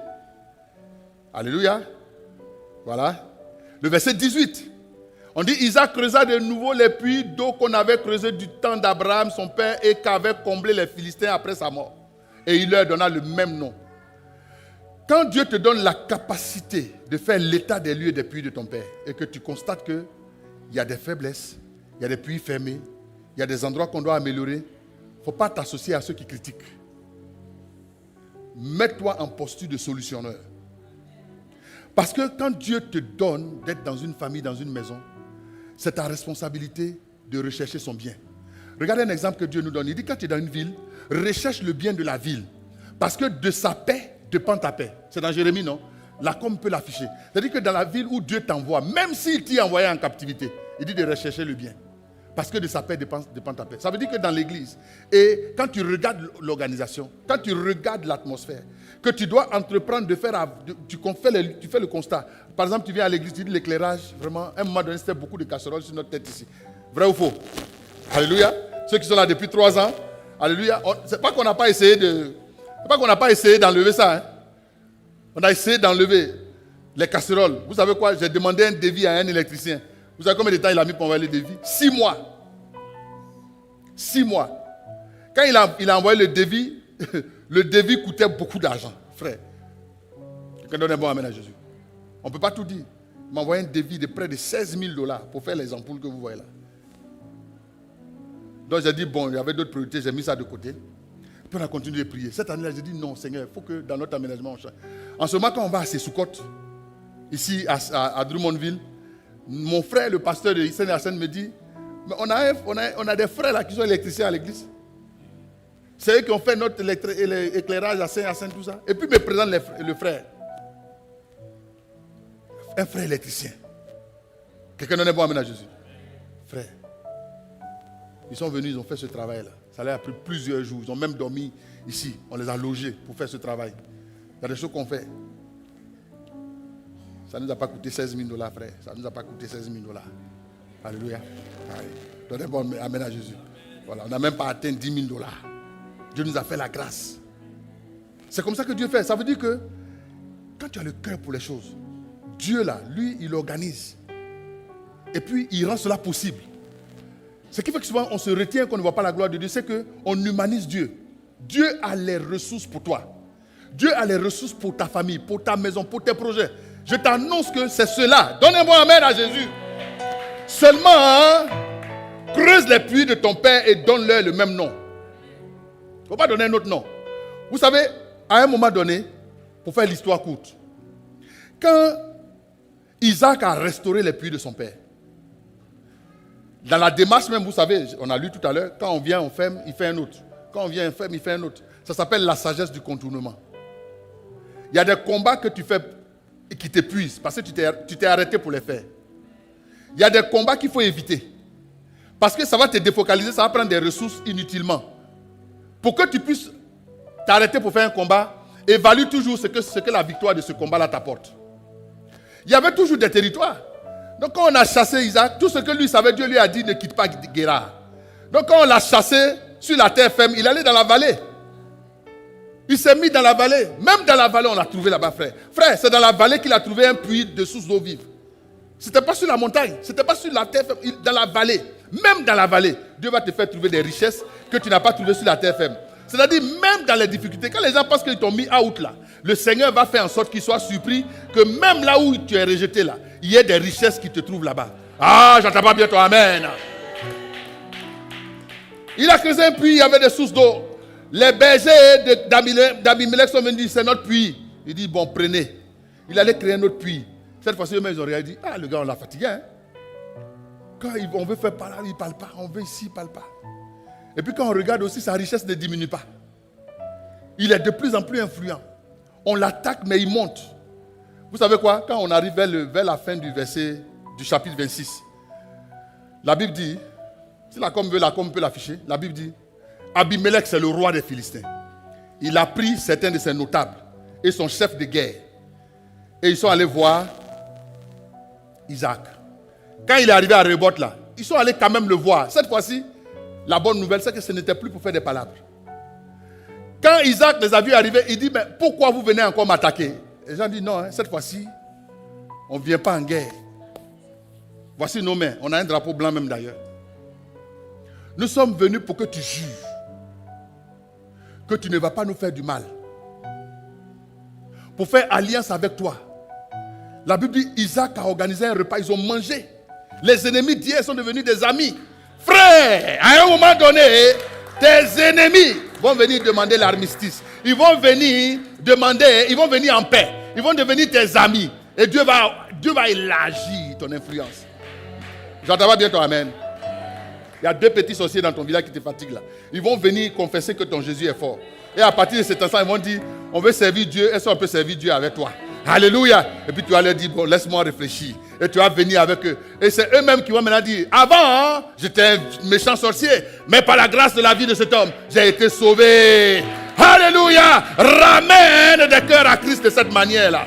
alléluia, voilà, le verset 18. On dit, Isaac creusa de nouveau les puits d'eau qu'on avait creusés du temps d'Abraham, son père, et qu'avaient comblé les Philistins après sa mort. Et il leur donna le même nom. Quand Dieu te donne la capacité de faire l'état des lieux des puits de ton père, et que tu constates qu'il y a des faiblesses, il y a des puits fermés, il y a des endroits qu'on doit améliorer, il ne faut pas t'associer à ceux qui critiquent. Mets-toi en posture de solutionneur. Parce que quand Dieu te donne d'être dans une famille, dans une maison, c'est ta responsabilité de rechercher son bien. Regardez un exemple que Dieu nous donne. Il dit, quand tu es dans une ville, recherche le bien de la ville. Parce que de sa paix dépend ta paix. C'est dans Jérémie, non? La com peut l'afficher. C'est-à-dire que dans la ville où Dieu t'envoie, même s'il t'y envoyé en captivité, il dit de rechercher le bien. Parce que de sa paix dépend ta paix. Ça veut dire que dans l'église, et quand tu regardes l'organisation, quand tu regardes l'atmosphère, que tu dois entreprendre de faire, tu fais le constat. Par exemple, tu viens à l'église, tu dis l'éclairage, vraiment, à un moment donné, c'était beaucoup de casseroles sur notre tête ici. Vrai ou faux? Alléluia. Ceux qui sont là depuis 3 ans, alléluia. C'est pas qu'on n'a pas essayé d'enlever ça. Hein? On a essayé d'enlever les casseroles. Vous savez quoi? J'ai demandé un devis à un électricien. Vous savez combien de temps il a mis pour envoyer le devis? 6 mois. 6 mois. Quand il a envoyé le devis coûtait beaucoup d'argent, frère. Quelqu'un donne un bon amen à Jésus. On ne peut pas tout dire. Il m'a envoyé un devis de près de $16,000 pour faire les ampoules que vous voyez là. Donc j'ai dit, bon, il y avait d'autres priorités, j'ai mis ça de côté. Puis on a continué de prier. Cette année-là, j'ai dit, non, Seigneur, il faut que dans notre aménagement, on change. En ce moment, quand on va à Sessoukot, ici à Drummondville, mon frère, le pasteur de Isen Hassan, me dit, mais on a des frères là qui sont électriciens à l'église. C'est eux qui ont fait notre éclairage à Saint-Hyacinthe, tout ça. Et puis, il me présente le frère. Un frère électricien. Quelqu'un donne un bon amen à Jésus. Frère. Ils sont venus, ils ont fait ce travail-là. Ça leur a pris plusieurs jours. Ils ont même dormi ici. On les a logés pour faire ce travail. Il y a des choses qu'on fait. Ça ne nous a pas coûté $16,000, frère. Ça ne nous a pas coûté $16,000. Alléluia. Donnez un bon amen à Jésus. Voilà, on n'a même pas atteint $10,000. Dieu nous a fait la grâce. C'est comme ça que Dieu fait. Ça veut dire que quand tu as le cœur pour les choses, Dieu là, lui, il organise. Et puis, il rend cela possible. Ce qui fait que souvent, on se retient qu'on ne voit pas la gloire de Dieu, c'est qu'on humanise Dieu. Dieu a les ressources pour toi. Dieu a les ressources pour ta famille, pour ta maison, pour tes projets. Je t'annonce que c'est cela. Donnez-moi un amen à Jésus. Seulement, creuse les puits de ton père et donne-leur le même nom. Il ne faut pas donner un autre nom. Vous savez, à un moment donné, pour faire l'histoire courte, quand Isaac a restauré les puits de son père, dans la démarche même, vous savez, on a lu tout à l'heure, quand on vient, on ferme, il fait un autre. Quand on vient, on ferme, il fait un autre. Ça s'appelle la sagesse du contournement. Il y a des combats que tu fais et qui t'épuisent parce que tu t'es arrêté pour les faire. Il y a des combats qu'il faut éviter. Parce que ça va te défocaliser, ça va prendre des ressources inutilement. Pour que tu puisses t'arrêter pour faire un combat, évalue toujours ce que la victoire de ce combat-là t'apporte. Il y avait toujours des territoires. Donc quand on a chassé Isaac, tout ce que lui savait, Dieu lui a dit ne quitte pas Guérard. Donc quand on l'a chassé sur la terre ferme, il allait dans la vallée. Il s'est mis dans la vallée. Même dans la vallée, on l'a trouvé là-bas, frère. Frère, c'est dans la vallée qu'il a trouvé un puits de source d'eau vive. Ce n'était pas sur la montagne, ce n'était pas sur la terre ferme, dans la vallée. Même dans la vallée, Dieu va te faire trouver des richesses que tu n'as pas trouvées sur la terre ferme. C'est-à-dire, même dans les difficultés, quand les gens pensent qu'ils t'ont mis out là, le Seigneur va faire en sorte qu'ils soient surpris que même là où tu es rejeté là, il y ait des richesses qui te trouvent là-bas. Ah, j'entends pas bien toi, amen. Il a creusé un puits, il y avait des sources d'eau. Les bergers d'Abimelech sont venus dire, c'est notre puits. Il dit, bon, prenez. Il allait créer un autre puits. Cette fois-ci, eux-mêmes, ils ont regardé, ah, le gars, on l'a fatigué. Hein? Quand on veut faire par là, il ne parle pas. On veut ici, il ne parle pas. Et puis quand on regarde aussi, sa richesse ne diminue pas. Il est de plus en plus influent. On l'attaque, mais il monte. Vous savez quoi? Quand on arrive vers la fin du chapitre 26, la Bible dit, si la com peut l'afficher, la Bible dit, Abimelech, c'est le roi des Philistins. Il a pris certains de ses notables et son chef de guerre. Et ils sont allés voir Isaac. Quand il est arrivé à Rehoboth là, ils sont allés quand même le voir. Cette fois-ci, la bonne nouvelle, c'est que ce n'était plus pour faire des palabres. Quand Isaac les a vus arriver, il dit, mais pourquoi vous venez encore m'attaquer? Les gens disent, non, hein, cette fois-ci, on ne vient pas en guerre. Voici nos mains. On a un drapeau blanc même d'ailleurs. Nous sommes venus pour que tu jures que tu ne vas pas nous faire du mal. Pour faire alliance avec toi. La Bible dit, Isaac a organisé un repas, ils ont mangé. Les ennemis d'hier sont devenus des amis. Frère, à un moment donné, tes ennemis vont venir demander l'armistice. Ils vont venir en paix. Ils vont devenir tes amis. Et Dieu va élargir ton influence. J'entends pas bien ton amen. Il y a 2 petits sorciers dans ton village qui te fatiguent là. Ils vont venir confesser que ton Jésus est fort. Et à partir de cet instant, ils vont dire, on veut servir Dieu. Est-ce qu'on peut servir Dieu avec toi? Alléluia. Et puis tu vas leur dire, bon, laisse-moi réfléchir. Et tu vas venir avec eux. Et c'est eux-mêmes qui vont maintenant dire, avant, hein, j'étais un méchant sorcier. Mais par la grâce de la vie de cet homme, j'ai été sauvé. Alléluia. Ramène des cœurs à Christ de cette manière-là.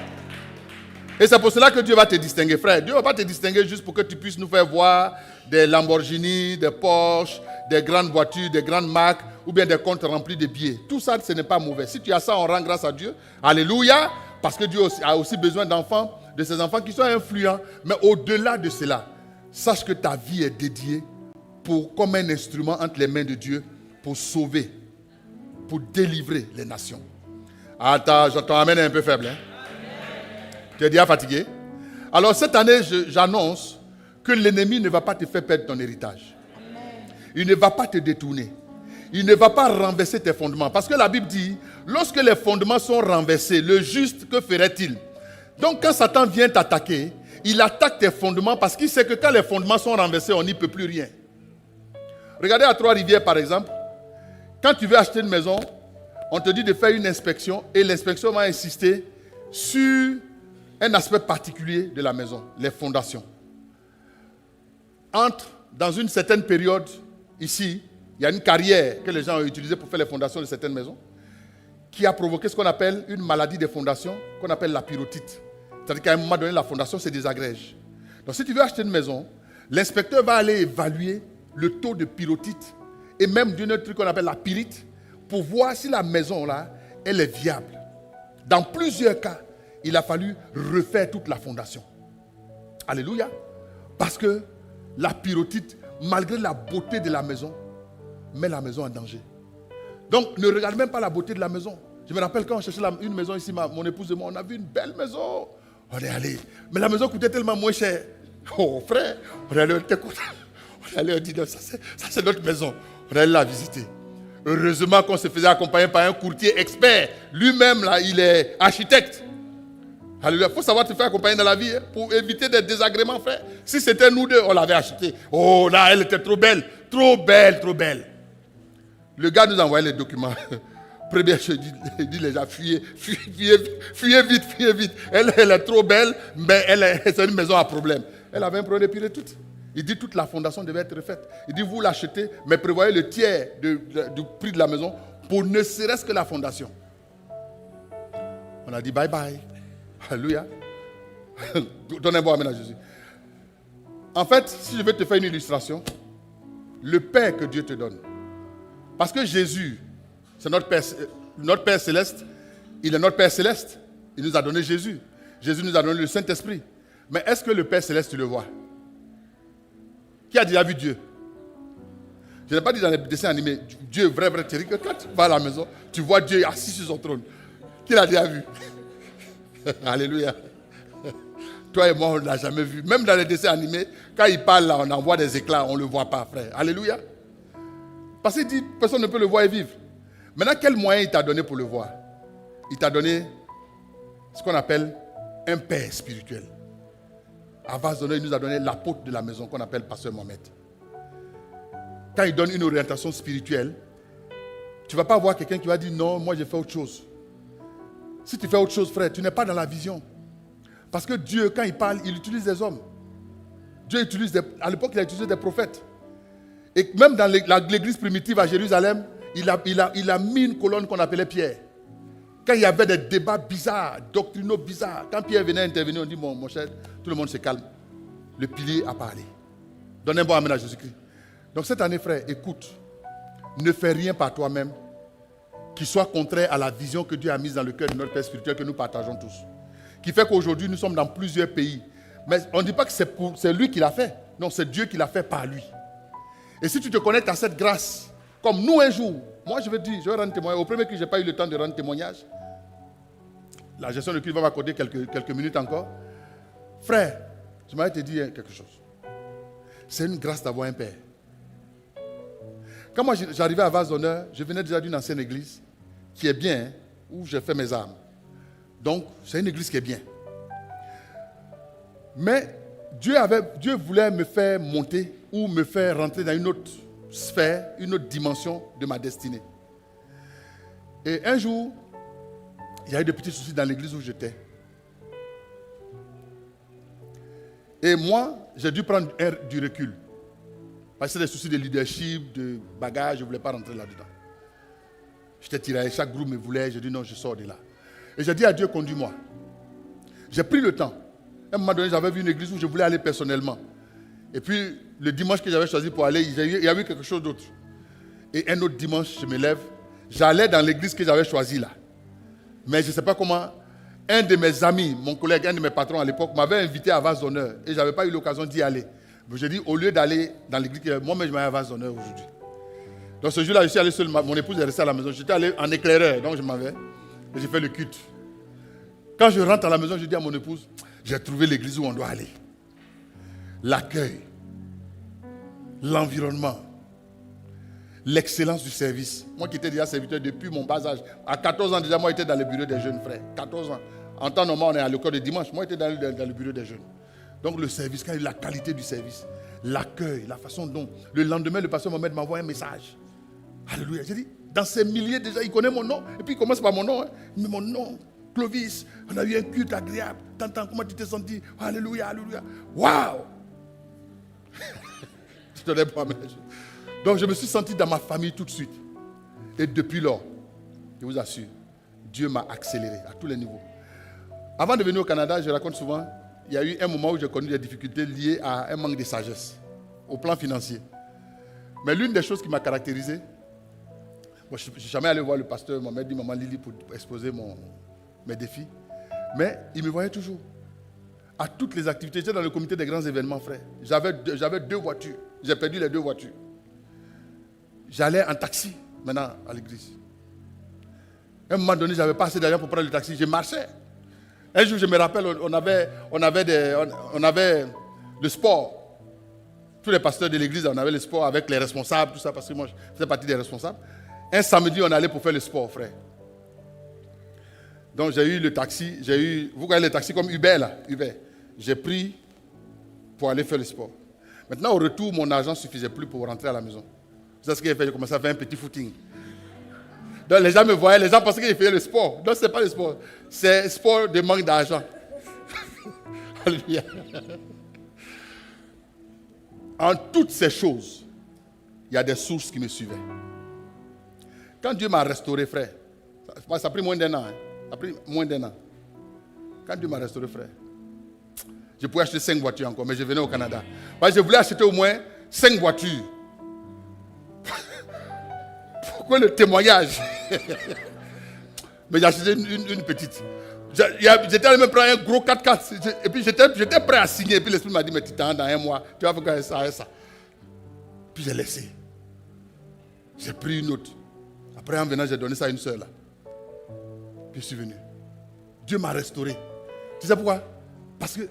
Et c'est pour cela que Dieu va te distinguer, frère. Dieu ne va pas te distinguer juste pour que tu puisses nous faire voir des Lamborghini, des Porsche, des grandes voitures, des grandes marques, ou bien des comptes remplis de billets. Tout ça, ce n'est pas mauvais. Si tu as ça, on rend grâce à Dieu. Alléluia. Parce que Dieu a aussi besoin d'enfants, de ces enfants qui sont influents. Mais au-delà de cela, sache que ta vie est dédiée comme un instrument entre les mains de Dieu pour sauver, pour délivrer les nations. Attends, je t'emmène un peu faible. Hein? Tu es déjà fatigué? Alors cette année, j'annonce que l'ennemi ne va pas te faire perdre ton héritage. Il ne va pas te détourner. Il ne va pas renverser tes fondements. Parce que la Bible dit, lorsque les fondements sont renversés, le juste, que ferait-il? Donc quand Satan vient t'attaquer, il attaque tes fondements parce qu'il sait que quand les fondements sont renversés, on n'y peut plus rien. Regardez à Trois-Rivières par exemple. Quand tu veux acheter une maison, on te dit de faire une inspection et l'inspection va insister sur un aspect particulier de la maison, les fondations. Entre dans une certaine période, ici, il y a une carrière que les gens ont utilisée pour faire les fondations de certaines maisons, qui a provoqué ce qu'on appelle une maladie des fondations, qu'on appelle la pyrotite. C'est-à-dire qu'à un moment donné, la fondation se désagrège. Donc si tu veux acheter une maison, l'inspecteur va aller évaluer le taux de pyrotite et même d'un autre truc qu'on appelle la pyrite pour voir si la maison là, elle est viable. Dans plusieurs cas, il a fallu refaire toute la fondation. Alléluia. Parce que la pyrotite, malgré la beauté de la maison, met la maison en danger. Donc, ne regarde même pas la beauté de la maison. Je me rappelle quand on cherchait une maison ici, mon épouse et moi, on a vu une belle maison. On est allé. Mais la maison coûtait tellement moins cher. Oh, frère, on est allé, on est allé, on dit, ça c'est notre maison. On est allé la visiter. Heureusement qu'on se faisait accompagner par un courtier expert. Lui-même, là, il est architecte. Alléluia. Il faut savoir te faire accompagner dans la vie, hein, pour éviter des désagréments, frère. Si c'était nous deux, on l'avait acheté. Oh là, elle était trop belle. Trop belle, trop belle. Le gars nous envoyait les documents. Première chose, il dit les gens, fuyez vite. Elle est trop belle, mais c'est une maison à problème. Elle avait un problème de pyrotite. Il dit toute la fondation devait être refaite. Il dit vous l'achetez, mais prévoyez le tiers du prix de la maison pour ne serait-ce que la fondation. On a dit bye bye. Alléluia. Donnez un bon amen à Jésus. En fait, si je veux te faire une illustration, le Père que Dieu te donne. Parce que Jésus, c'est notre Père céleste. Il est notre Père céleste. Il nous a donné Jésus. Jésus nous a donné le Saint-Esprit. Mais est-ce que le Père céleste, tu le vois? Qui a déjà vu Dieu? Je n'ai pas dit dans les dessins animés, Dieu, vrai, Thierry, que quand tu vas à la maison, tu vois Dieu assis sur son trône. Qui l'a déjà vu? Alléluia. Toi et moi, on ne l'a jamais vu. Même dans les dessins animés, quand il parle là, on envoie des éclats, on ne le voit pas, frère. Alléluia. Parce qu'il dit, personne ne peut le voir et vivre. Maintenant, quel moyen il t'a donné pour le voir? Il t'a donné ce qu'on appelle un père spirituel. À Vazonner, il nous a donné l'apôtre de la maison qu'on appelle Pasteur Mohamed. Quand il donne une orientation spirituelle, tu ne vas pas voir quelqu'un qui va dire non, moi j'ai fait autre chose. Si tu fais autre chose, frère, tu n'es pas dans la vision. Parce que Dieu, quand il parle, il utilise des hommes. Dieu utilise à l'époque, il a utilisé des prophètes. Et même dans l'église primitive à Jérusalem, il a mis une colonne qu'on appelait Pierre. Quand il y avait des débats bizarres, doctrinaux bizarres, quand Pierre venait intervenir, on dit mon cher, tout le monde se calme. Le pilier a parlé. Donne un bon amen à Jésus-Christ. Donc cette année, frère, écoute, ne fais rien par toi-même qui soit contraire à la vision que Dieu a mise dans le cœur de notre Père spirituel que nous partageons tous. Qui fait qu'aujourd'hui, nous sommes dans plusieurs pays. Mais on ne dit pas que c'est lui qui l'a fait. Non, c'est Dieu qui l'a fait par lui. Et si tu te connectes à cette grâce, comme nous un jour, moi je vais rendre témoignage. Au premier que je n'ai pas eu le temps de rendre témoignage, la gestion de culte va m'accorder quelques minutes encore. Frère, je m'avais te dire quelque chose. C'est une grâce d'avoir un père. Quand moi j'arrivais à Vazonner, je venais déjà d'une ancienne église qui est bien, où j'ai fait mes armes. Donc, c'est une église qui est bien. Mais Dieu voulait me faire monter ou me faire rentrer dans une autre sphère, une autre dimension de ma destinée. Et un jour, il y a eu des petits soucis dans l'église où j'étais. Et moi, j'ai dû prendre du recul. Parce que c'est des soucis de leadership, de bagage, je ne voulais pas rentrer là-dedans. J'étais tiré, chaque groupe me voulait, j'ai dit non, je sors de là. Et j'ai dit à Dieu, conduis-moi. J'ai pris le temps. À un moment donné, j'avais vu une église où je voulais aller personnellement. Et puis, le dimanche que j'avais choisi pour aller, il y a eu quelque chose d'autre. Et un autre dimanche, je me lève, j'allais dans l'église que j'avais choisie là. Mais je ne sais pas comment, un de mes amis, mon collègue, un de mes patrons à l'époque, m'avait invité à Vase d'honneur. Et je n'avais pas eu l'occasion d'y aller. Mais j'ai dit, au lieu d'aller dans l'église, moi-même je m'allais à Vase d'honneur aujourd'hui. Donc ce jour-là, je suis allé seul, mon épouse est restée à la maison. J'étais allé en éclaireur, donc je m'en vais. Et j'ai fait le culte. Quand je rentre à la maison, je dis à mon épouse, j'ai trouvé l'église où on doit aller. L'accueil, l'environnement, l'excellence du service. Moi qui étais déjà serviteur depuis mon bas âge, à 14 ans déjà, moi j'étais dans le bureau des jeunes frères. 14 ans. En temps normal, on est à l'école de dimanche. Moi j'étais dans le bureau des jeunes. Donc le service, la qualité du service, l'accueil, la façon dont... Le lendemain, le pasteur Mohamed m'envoie un message. Alléluia. J'ai dit, dans ces milliers déjà, il connaît mon nom. Et puis il commence par mon nom. Hein. Mais mon nom, Clovis, on a eu un culte agréable. T'entends comment tu t'es senti? Alléluia, alléluia. Waouh! Je te lève pas. Donc je me suis senti dans ma famille tout de suite. Et depuis lors, je vous assure, Dieu m'a accéléré à tous les niveaux. Avant de venir au Canada, je raconte souvent, il y a eu un moment où j'ai connu des difficultés liées à un manque de sagesse, au plan financier. Mais l'une des choses qui m'a caractérisé, moi, je ne suis jamais allé voir le pasteur Mohamed dit Maman Lili pour exposer mes défis. Mais il me voyait toujours. À toutes les activités. J'étais dans le comité des grands événements, frère. J'avais 2 voitures. J'ai perdu les 2 voitures. J'allais en taxi maintenant à l'église. À un moment donné, je n'avais pas assez d'argent pour prendre le taxi. Je marchais. Un jour, je me rappelle, on avait le sport. Tous les pasteurs de l'église, on avait le sport avec les responsables, tout ça, parce que moi, je faisais partie des responsables. Un samedi, on allait pour faire le sport, frère. Donc, j'ai eu le taxi. Vous voyez le taxi comme Uber, là. Uber. J'ai pris pour aller faire le sport. Maintenant, au retour, mon argent ne suffisait plus pour rentrer à la maison. C'est ce que j'ai fait. J'ai commencé à faire un petit footing. Donc, les gens me voyaient. Les gens pensaient que j'ai fait le sport. Donc, ce n'est pas le sport. C'est sport de manque d'argent. Alléluia. En toutes ces choses, il y a des sources qui me suivaient. Quand Dieu m'a restauré, frère, ça a pris moins d'1 an. Hein. Ça a pris moins d'1 an. Quand Dieu m'a restauré, frère, je pouvais acheter 5 voitures encore, mais je venais au Canada. Parce que je voulais acheter au moins 5 voitures. Pourquoi le témoignage? Mais j'ai acheté une petite. J'étais allé me prendre un gros 4x4. Et puis j'étais prêt à signer. Et puis l'esprit m'a dit, mais tu t'en dans 1 mois, tu vas faire ça et ça. Puis j'ai laissé. J'ai pris une autre. Après, en venant, j'ai donné ça à une sœur là. Puis je suis venu. Dieu m'a restauré. Tu sais pourquoi? Parce que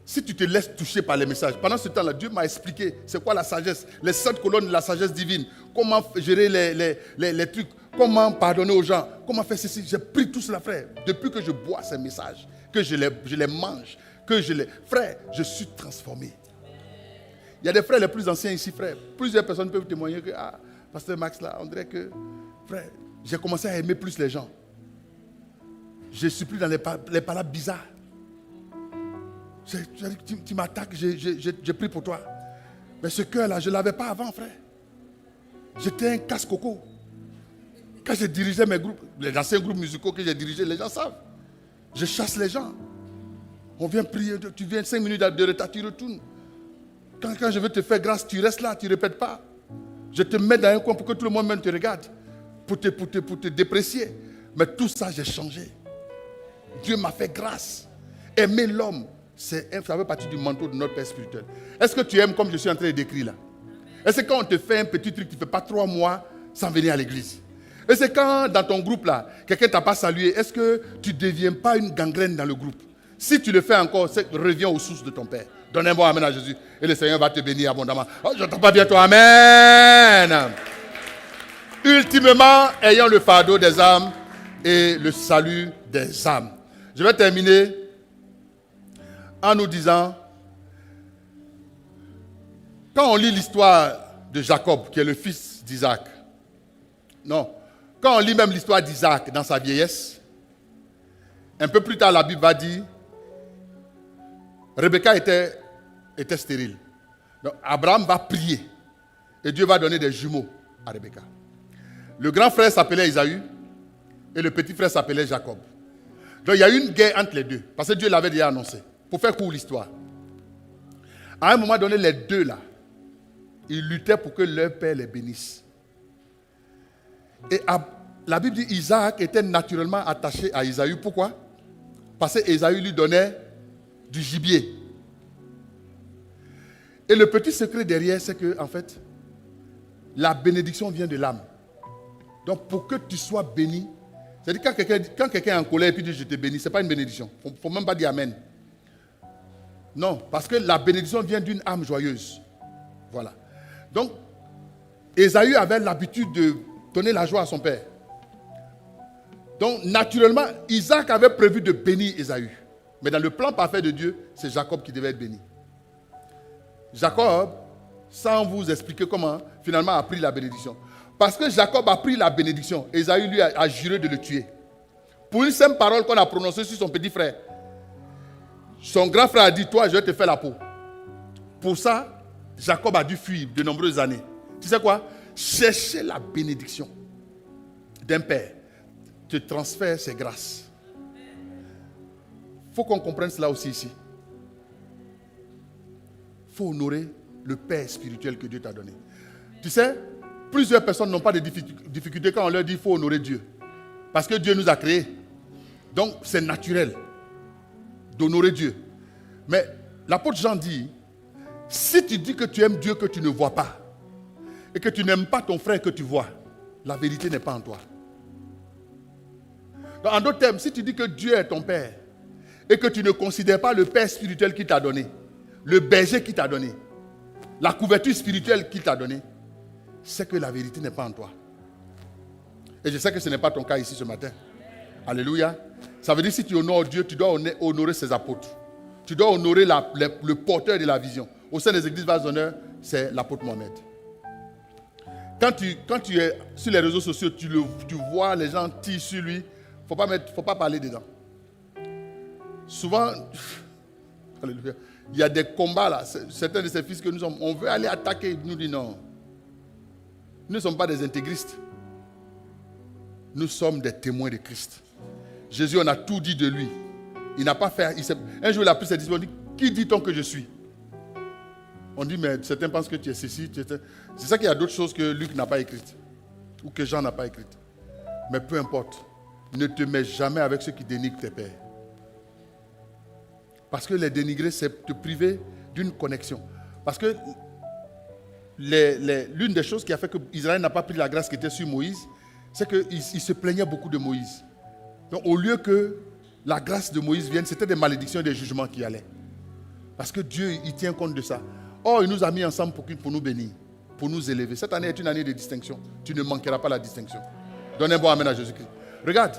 si tu te laisses toucher par les messages, pendant ce temps-là, Dieu m'a expliqué c'est quoi la sagesse, les 7 colonnes de la sagesse divine, comment gérer les trucs, comment pardonner aux gens, comment faire ceci. J'ai pris tout cela, frère. Depuis que je bois ces messages, que je les mange, frère, je suis transformé. Il y a des frères les plus anciens ici, frère. Plusieurs personnes peuvent témoigner que, pasteur Max, là, on dirait que, frère, j'ai commencé à aimer plus les gens. Je ne suis plus dans les palabres bizarres. Tu m'attaques, j'ai pris pour toi. Mais ce cœur-là, je ne l'avais pas avant, frère. J'étais un casse-coco. Quand je dirigeais mes groupes, les anciens groupes musicaux que j'ai dirigés, les gens savent. Je chasse les gens. On vient prier, tu viens 5 minutes de retard, tu retournes. Quand je veux te faire grâce, tu restes là, tu ne répètes pas. Je te mets dans un coin pour que tout le monde même te regarde. Pour te déprécier. Mais tout ça, j'ai changé. Dieu m'a fait grâce. Aimer l'homme, ça fait partie du manteau de notre Père spirituel. Est-ce que tu aimes comme je suis en train de décrire là? Est-ce que quand on te fait un petit truc, tu ne fais pas 3 mois sans venir à l'église? Est-ce que quand dans ton groupe là, quelqu'un ne t'a pas salué, est-ce que tu ne deviens pas une gangrène dans le groupe? Si tu le fais encore, reviens aux sources de ton Père. Donne un bon amen à Jésus et le Seigneur va te bénir abondamment. Oh, je n'entends pas bien toi, amen. Ultimement, ayant le fardeau des âmes et le salut des âmes. Je vais terminer en nous disant, quand on lit l'histoire de Jacob, qui est le fils d'Isaac, quand on lit même l'histoire d'Isaac dans sa vieillesse, un peu plus tard la Bible va dire, Rebecca était était stérile. Donc Abraham va prier. Et Dieu va donner des jumeaux à Rebecca. Le grand frère s'appelait Ésaü et le petit frère s'appelait Jacob. Donc il y a eu une guerre entre les deux. Parce que Dieu l'avait déjà annoncé. Pour faire court l'histoire. À un moment donné, les deux là, ils luttaient pour que leur père les bénisse. Et la Bible dit Isaac était naturellement attaché à Ésaü. Pourquoi? Parce que Ésaü lui donnait du gibier. Et le petit secret derrière, c'est que, en fait, la bénédiction vient de l'âme. Donc, pour que tu sois béni, c'est-à-dire quand quelqu'un est en colère et puis dit je te bénis, ce n'est pas une bénédiction. Il ne faut même pas dire Amen. Non, parce que la bénédiction vient d'une âme joyeuse. Voilà. Donc, Ésaü avait l'habitude de donner la joie à son père. Donc, naturellement, Isaac avait prévu de bénir Ésaü. Mais dans le plan parfait de Dieu, c'est Jacob qui devait être béni. Jacob, sans vous expliquer comment, finalement a pris la bénédiction. Parce que Jacob a pris la bénédiction, Ésaü lui a juré de le tuer. Pour une simple parole qu'on a prononcée sur son petit frère. Son grand frère a dit, toi, je vais te faire la peau. Pour ça, Jacob a dû fuir de nombreuses années. Tu sais quoi? Chercher la bénédiction d'un père te transfère ses grâces. Il faut qu'on comprenne cela aussi ici. Il faut honorer le père spirituel que Dieu t'a donné. Tu sais, plusieurs personnes n'ont pas de difficultés quand on leur dit qu'il faut honorer Dieu. Parce que Dieu nous a créés. Donc, c'est naturel d'honorer Dieu. Mais l'apôtre Jean dit, si tu dis que tu aimes Dieu que tu ne vois pas, et que tu n'aimes pas ton frère que tu vois, la vérité n'est pas en toi. Donc, en d'autres termes, si tu dis que Dieu est ton père, et que tu ne considères pas le père spirituel qu'il t'a donné, le berger qu'il t'a donné, la couverture spirituelle qu'il t'a donné, c'est que la vérité n'est pas en toi. Et je sais que ce n'est pas ton cas ici ce matin. Alléluia. Ça veut dire que si tu honores Dieu, tu dois honorer ses apôtres. Tu dois honorer le porteur de la vision. Au sein des églises Vase d'honneur, c'est l'apôtre Mohamed. Quand tu es sur les réseaux sociaux, tu vois les gens tirent sur lui, il ne faut pas parler dedans. Souvent, alléluia, il y a des combats là. Certains de ces fils que nous sommes, on veut aller attaquer. Nous dit non. Nous ne sommes pas des intégristes. Nous sommes des témoins de Christ. Jésus, on a tout dit de lui. Il n'a pas fait. Un jour, il a pris ses disciples. On dit, qui dit-on que je suis? On dit, mais certains pensent que tu es ceci. C'est ça qu'il y a d'autres choses que Luc n'a pas écrites. Ou que Jean n'a pas écrites. Mais peu importe. Ne te mets jamais avec ceux qui dénigrent tes pères. Parce que les dénigrer, c'est te priver d'une connexion. Parce que l'une des choses qui a fait qu'Israël n'a pas pris la grâce qui était sur Moïse, c'est qu'il se plaignait beaucoup de Moïse. Donc au lieu que la grâce de Moïse vienne, c'était des malédictions et des jugements qui allaient. Parce que Dieu, il tient compte de ça. Or, il nous a mis ensemble pour nous bénir, pour nous élever. Cette année est une année de distinction. Tu ne manqueras pas la distinction. Donne un bon amen à Jésus-Christ. Regarde,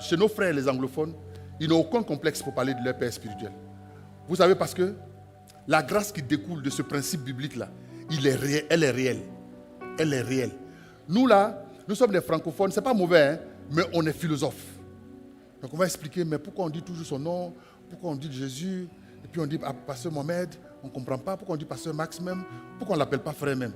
chez nos frères les anglophones, ils n'ont aucun complexe pour parler de leur père spirituel. Vous savez, parce que la grâce qui découle de ce principe biblique-là, elle est réelle. Elle est réelle. Nous là, nous sommes des francophones, ce n'est pas mauvais, hein, mais on est philosophes. Donc on va expliquer, mais pourquoi on dit toujours son nom, pourquoi on dit Jésus, et puis on dit Pasteur Mohamed, on ne comprend pas, pourquoi on dit Pasteur Max même, pourquoi on ne l'appelle pas frère même.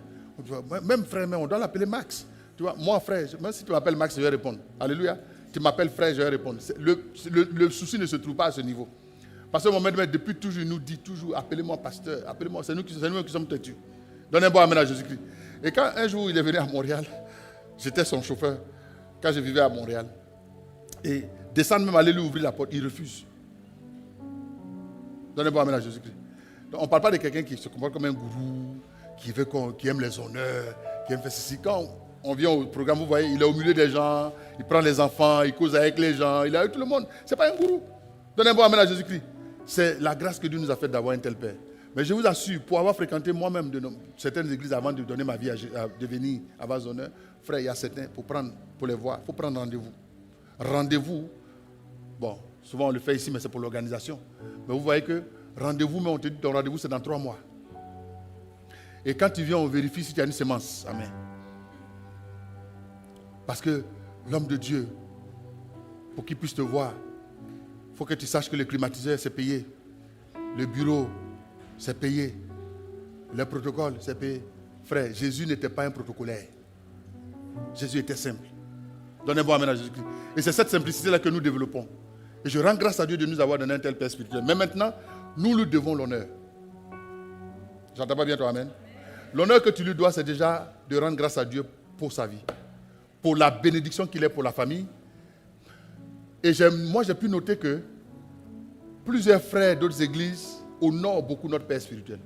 Même frère même, on doit l'appeler Max. Tu vois, moi frère, même si tu m'appelles Max, je vais répondre. Alléluia. Tu m'appelles frère, je vais répondre. Le souci ne se trouve pas à ce niveau. Pasteur Mohamed, depuis toujours, il nous dit toujours, appelez-moi pasteur, appelez-moi, c'est nous qui sommes têtus. Donne un bon amen à Jésus-Christ. Et quand un jour il est venu à Montréal, j'étais son chauffeur, quand je vivais à Montréal, et descendre même aller lui ouvrir la porte, il refuse. Donne un bon amen à Jésus-Christ. Donc, on ne parle pas de quelqu'un qui se comporte comme un gourou, qui aime les honneurs, qui aime faire ceci. Quand on vient au programme, vous voyez, il est au milieu des gens, il prend les enfants, il cause avec les gens, il est avec tout le monde. Ce n'est pas un gourou. Donne un bon amen à Jésus-Christ. C'est la grâce que Dieu nous a faite d'avoir un tel père. Mais je vous assure, pour avoir fréquenté moi-même certaines églises avant de donner ma vie de venir à Vase d'honneur, frère, il y a certains, pour les voir, il faut prendre rendez-vous. Rendez-vous, bon, souvent on le fait ici, mais c'est pour l'organisation. Mais vous voyez que rendez-vous, mais on te dit ton rendez-vous, c'est dans 3 mois. Et quand tu viens, on vérifie si tu as une semence. Amen. Parce que l'homme de Dieu, pour qu'il puisse te voir, il faut que tu saches que le climatiseur, c'est payé. Le bureau, c'est payé. Le protocole, c'est payé. Frère, Jésus n'était pas un protocolaire. Jésus était simple. Donnez-moi amen à Jésus-Christ. Et c'est cette simplicité-là que nous développons. Et je rends grâce à Dieu de nous avoir donné un tel père spirituel. Mais maintenant, nous lui devons l'honneur. J'entends pas bien toi, amen. L'honneur que tu lui dois, c'est déjà de rendre grâce à Dieu pour sa vie. Pour la bénédiction qu'il est pour la famille. Et moi, j'ai pu noter que plusieurs frères d'autres églises honorent beaucoup notre père spirituel.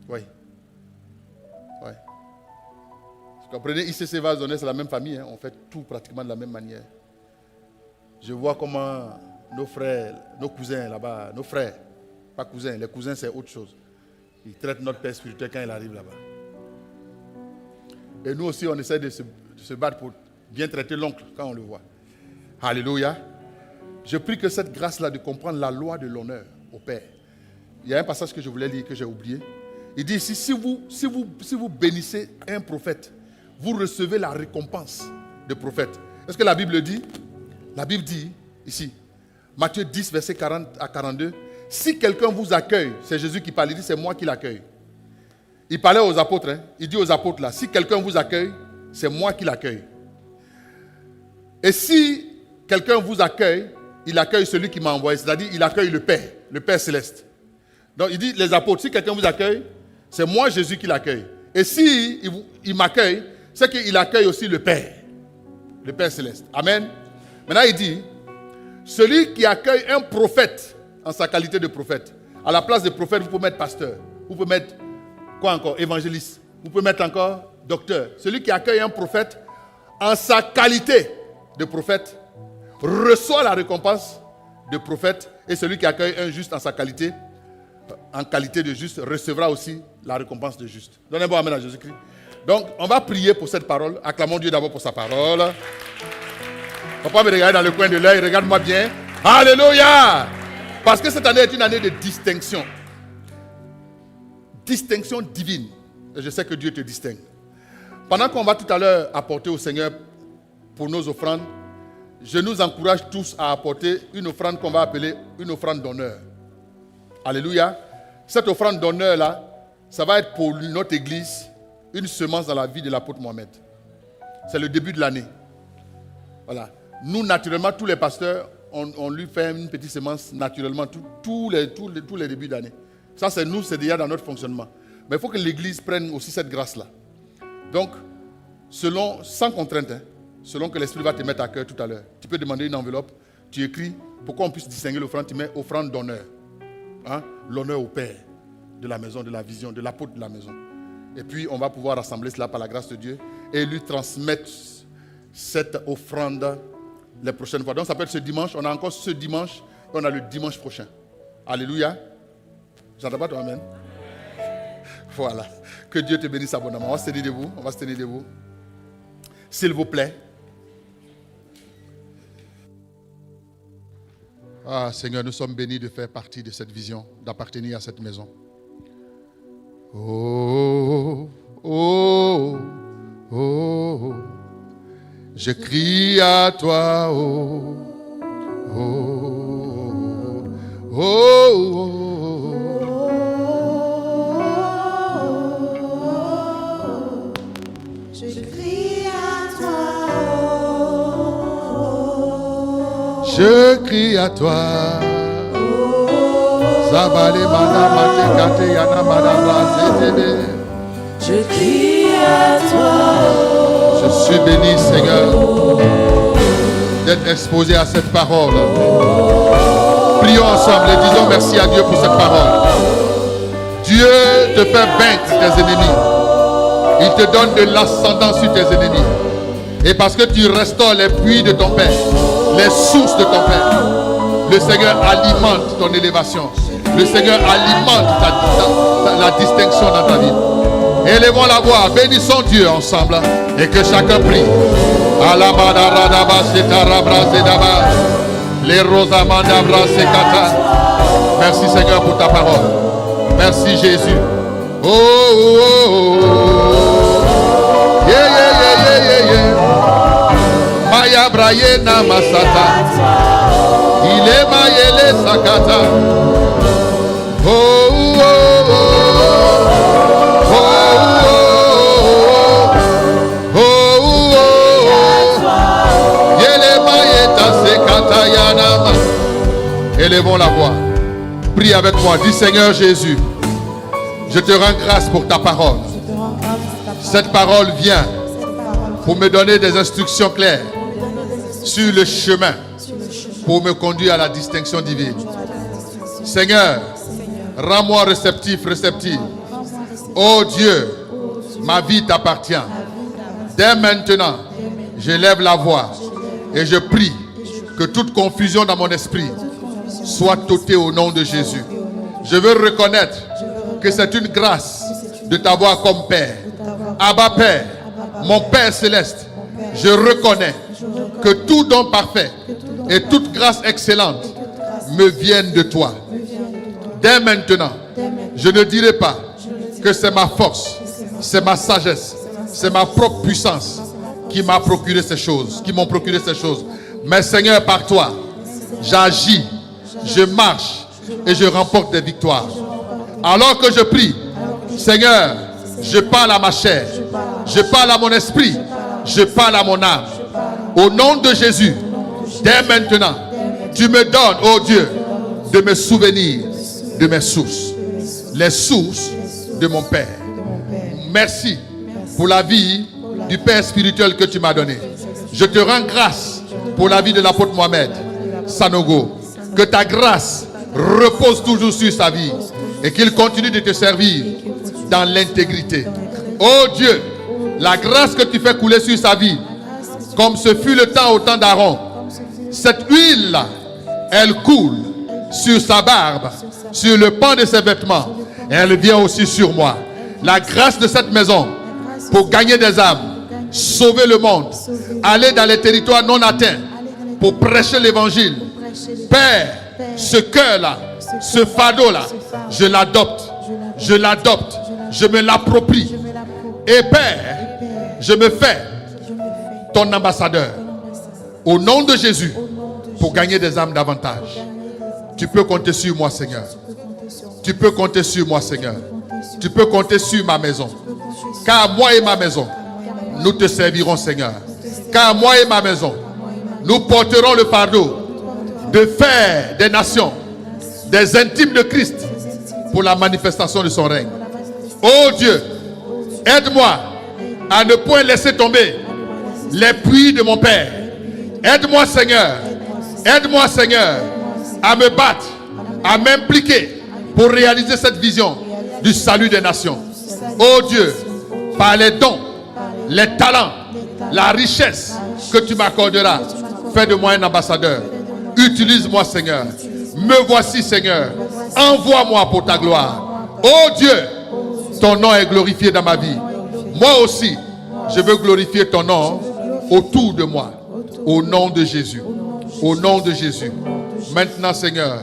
Oui. Oui. Vous comprenez, ICC Vazonnet, c'est la même famille. Hein. On fait tout pratiquement de la même manière. Je vois comment nos frères, nos cousins là-bas, nos frères, pas cousins, les cousins c'est autre chose. Ils traitent notre père spirituel quand il arrive là-bas. Et nous aussi, on essaie de se battre pour bien traiter l'oncle quand on le voit. Alléluia. Je prie que cette grâce-là de comprendre la loi de l'honneur au Père. Il y a un passage que je voulais lire que j'ai oublié. Il dit ici, si vous bénissez un prophète, vous recevez la récompense de prophète. Est-ce que la Bible le dit? La Bible dit ici, Matthieu 10, verset 40 à 42, si quelqu'un vous accueille, c'est Jésus qui parle, il dit c'est moi qui l'accueille. Il parlait aux apôtres, hein. Il dit aux apôtres là, si quelqu'un vous accueille, c'est moi qui l'accueille. Et si quelqu'un vous accueille, il accueille celui qui m'a envoyé, c'est-à-dire il accueille le Père céleste. Donc il dit les apôtres, si quelqu'un vous accueille, c'est moi Jésus qui l'accueille. Et si il m'accueille, c'est qu'il accueille aussi le Père céleste. Amen. Maintenant il dit, celui qui accueille un prophète en sa qualité de prophète, à la place de prophète, vous pouvez mettre pasteur, vous pouvez mettre quoi encore? Évangéliste, vous pouvez mettre encore docteur. Celui qui accueille un prophète en sa qualité de prophète reçoit la récompense de prophète, et celui qui accueille un juste en sa qualité, en qualité de juste, recevra aussi la récompense de juste. Donnez-moi amen à Jésus-Christ. Donc, on va prier pour cette parole. Acclamons Dieu d'abord pour sa parole. Papa me regarde dans le coin de l'œil, regarde-moi bien. Alléluia! Parce que cette année est une année de distinction. Distinction divine. Et je sais que Dieu te distingue. Pendant qu'on va tout à l'heure apporter au Seigneur pour nos offrandes, je nous encourage tous à apporter une offrande qu'on va appeler une offrande d'honneur. Alléluia. Cette offrande d'honneur-là, ça va être pour notre église une semence dans la vie de l'apôtre Mohamed. C'est le début de l'année. Voilà. Nous, naturellement, tous les pasteurs, on lui fait une petite semence naturellement tous les débuts d'année. Ça, c'est nous, c'est déjà dans notre fonctionnement. Mais il faut que l'église prenne aussi cette grâce-là. Donc, sans contrainte, hein, selon que l'Esprit va te mettre à cœur tout à l'heure, tu peux demander une enveloppe, tu écris, pour qu'on puisse distinguer l'offrande, tu mets offrande d'honneur. Hein, l'honneur au Père de la maison, de la vision, de l'apôtre de la maison. Et puis, on va pouvoir rassembler cela par la grâce de Dieu et lui transmettre cette offrande les prochaines fois. Donc, ça peut être ce dimanche. On a encore ce dimanche et on a le dimanche prochain. Alléluia. J'entends pas toi, amen. Voilà. Que Dieu te bénisse abondamment. On va se tenir debout. On va se tenir debout. S'il vous plaît. Ah, Seigneur, nous sommes bénis de faire partie de cette vision, d'appartenir à cette maison. Oh, oh, oh, oh. Je crie à toi, oh, oh, oh, oh, oh.
Je crie à toi, oh.
Je crie à toi.
Je crie à toi.
Je suis béni, Seigneur, d'être exposé à cette parole. Prions ensemble et disons merci à Dieu pour cette parole. Dieu te fait vaincre tes ennemis. Il te donne de l'ascendant sur tes ennemis. Et parce que tu restaures les puits de ton Père, les sources de ton Père, le Seigneur alimente ton élévation. Le Seigneur alimente la distinction dans ta vie. Élevons la voix, bénissons Dieu ensemble et que chacun prie. Merci Seigneur pour ta parole. Merci Jésus. Oh, oh, oh, oh. Yeah, yeah, yeah, yeah, yeah. Maya Brayena Masata. Il est Mayele Sakata. Oh, oh, oh, oh, oh, oh, oh. Yelema yeta sekata yanama. Élevons la voix. Prie avec moi. Dis Seigneur Jésus, je te rends grâce pour ta parole. Cette parole vient pour me donner des instructions claires sur le chemin pour me conduire à la distinction divine. Seigneur, rends-moi réceptif. Oh Dieu, ma vie t'appartient. Dès maintenant, j'élève la voix et je prie que toute confusion dans mon esprit soit ôtée au nom de Jésus. Je veux reconnaître que c'est une grâce de t'avoir comme Père. Abba Père, mon Père céleste, je reconnais que tout don parfait et toute grâce excellente me viennent de toi. Dès maintenant, je ne dirai pas que c'est ma force, c'est ma sagesse, c'est ma propre puissance qui m'a procuré ces choses, qui m'ont procuré ces choses. Mais Seigneur, par toi, j'agis, je marche et je remporte des victoires. Alors que je prie, Seigneur, je parle à ma chair, je parle à mon esprit, je parle à mon âme. Au nom de Jésus, dès maintenant, tu me donnes, oh Dieu, de me souvenir de mes sources, les sources de mon Père. Merci pour la vie du Père spirituel que tu m'as donné. Je te rends grâce pour la vie de l'apôtre Mohamed Sanogo. Que ta grâce repose toujours sur sa vie et qu'il continue de te servir dans l'intégrité. Oh Dieu, la grâce que tu fais couler sur sa vie, comme ce fut le temps au temps d'Aaron, cette huile-là, elle coule sur sa barbe, sur le pan de ses vêtements, et elle vient aussi sur moi. La grâce de cette maison pour gagner des âmes, sauver le monde, aller dans les territoires non atteints pour prêcher l'évangile. Père, ce cœur-là, ce fardeau-là, je l'adopte, je me l'approprie. Et Père, je me fais ton ambassadeur au nom de Jésus pour gagner des âmes davantage. Tu peux compter sur moi, Seigneur. Tu peux compter sur moi, Seigneur. Tu peux compter sur ma maison. Car moi et ma maison, nous te servirons, Seigneur. Car moi et ma maison, nous porterons le fardeau de faire des nations des intimes de Christ pour la manifestation de son règne. Oh Dieu, aide-moi à ne point laisser tomber les puits de mon Père. Aide-moi, Seigneur, à me battre, à m'impliquer pour réaliser cette vision du salut des nations. Oh Dieu, par les dons, les talents, la richesse que tu m'accorderas, fais de moi un ambassadeur. Utilise-moi, Seigneur. Me voici, Seigneur. Envoie-moi pour ta gloire. Oh Dieu, ton nom est glorifié dans ma vie. Moi aussi, je veux glorifier ton nom autour de moi. Au nom de Jésus. Au nom de Jésus. Maintenant, Seigneur,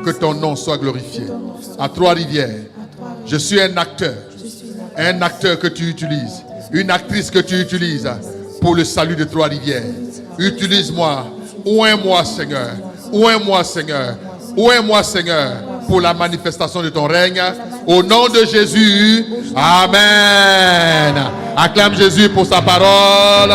que ton nom soit glorifié. À Trois-Rivières, je suis un acteur que tu utilises, une actrice que tu utilises pour le salut de Trois-Rivières. Utilise-moi, oins-moi, Seigneur, oins-moi, Seigneur, oins-moi, Seigneur, pour la manifestation de ton règne. Au nom de Jésus, Amen. Acclame Jésus pour sa parole.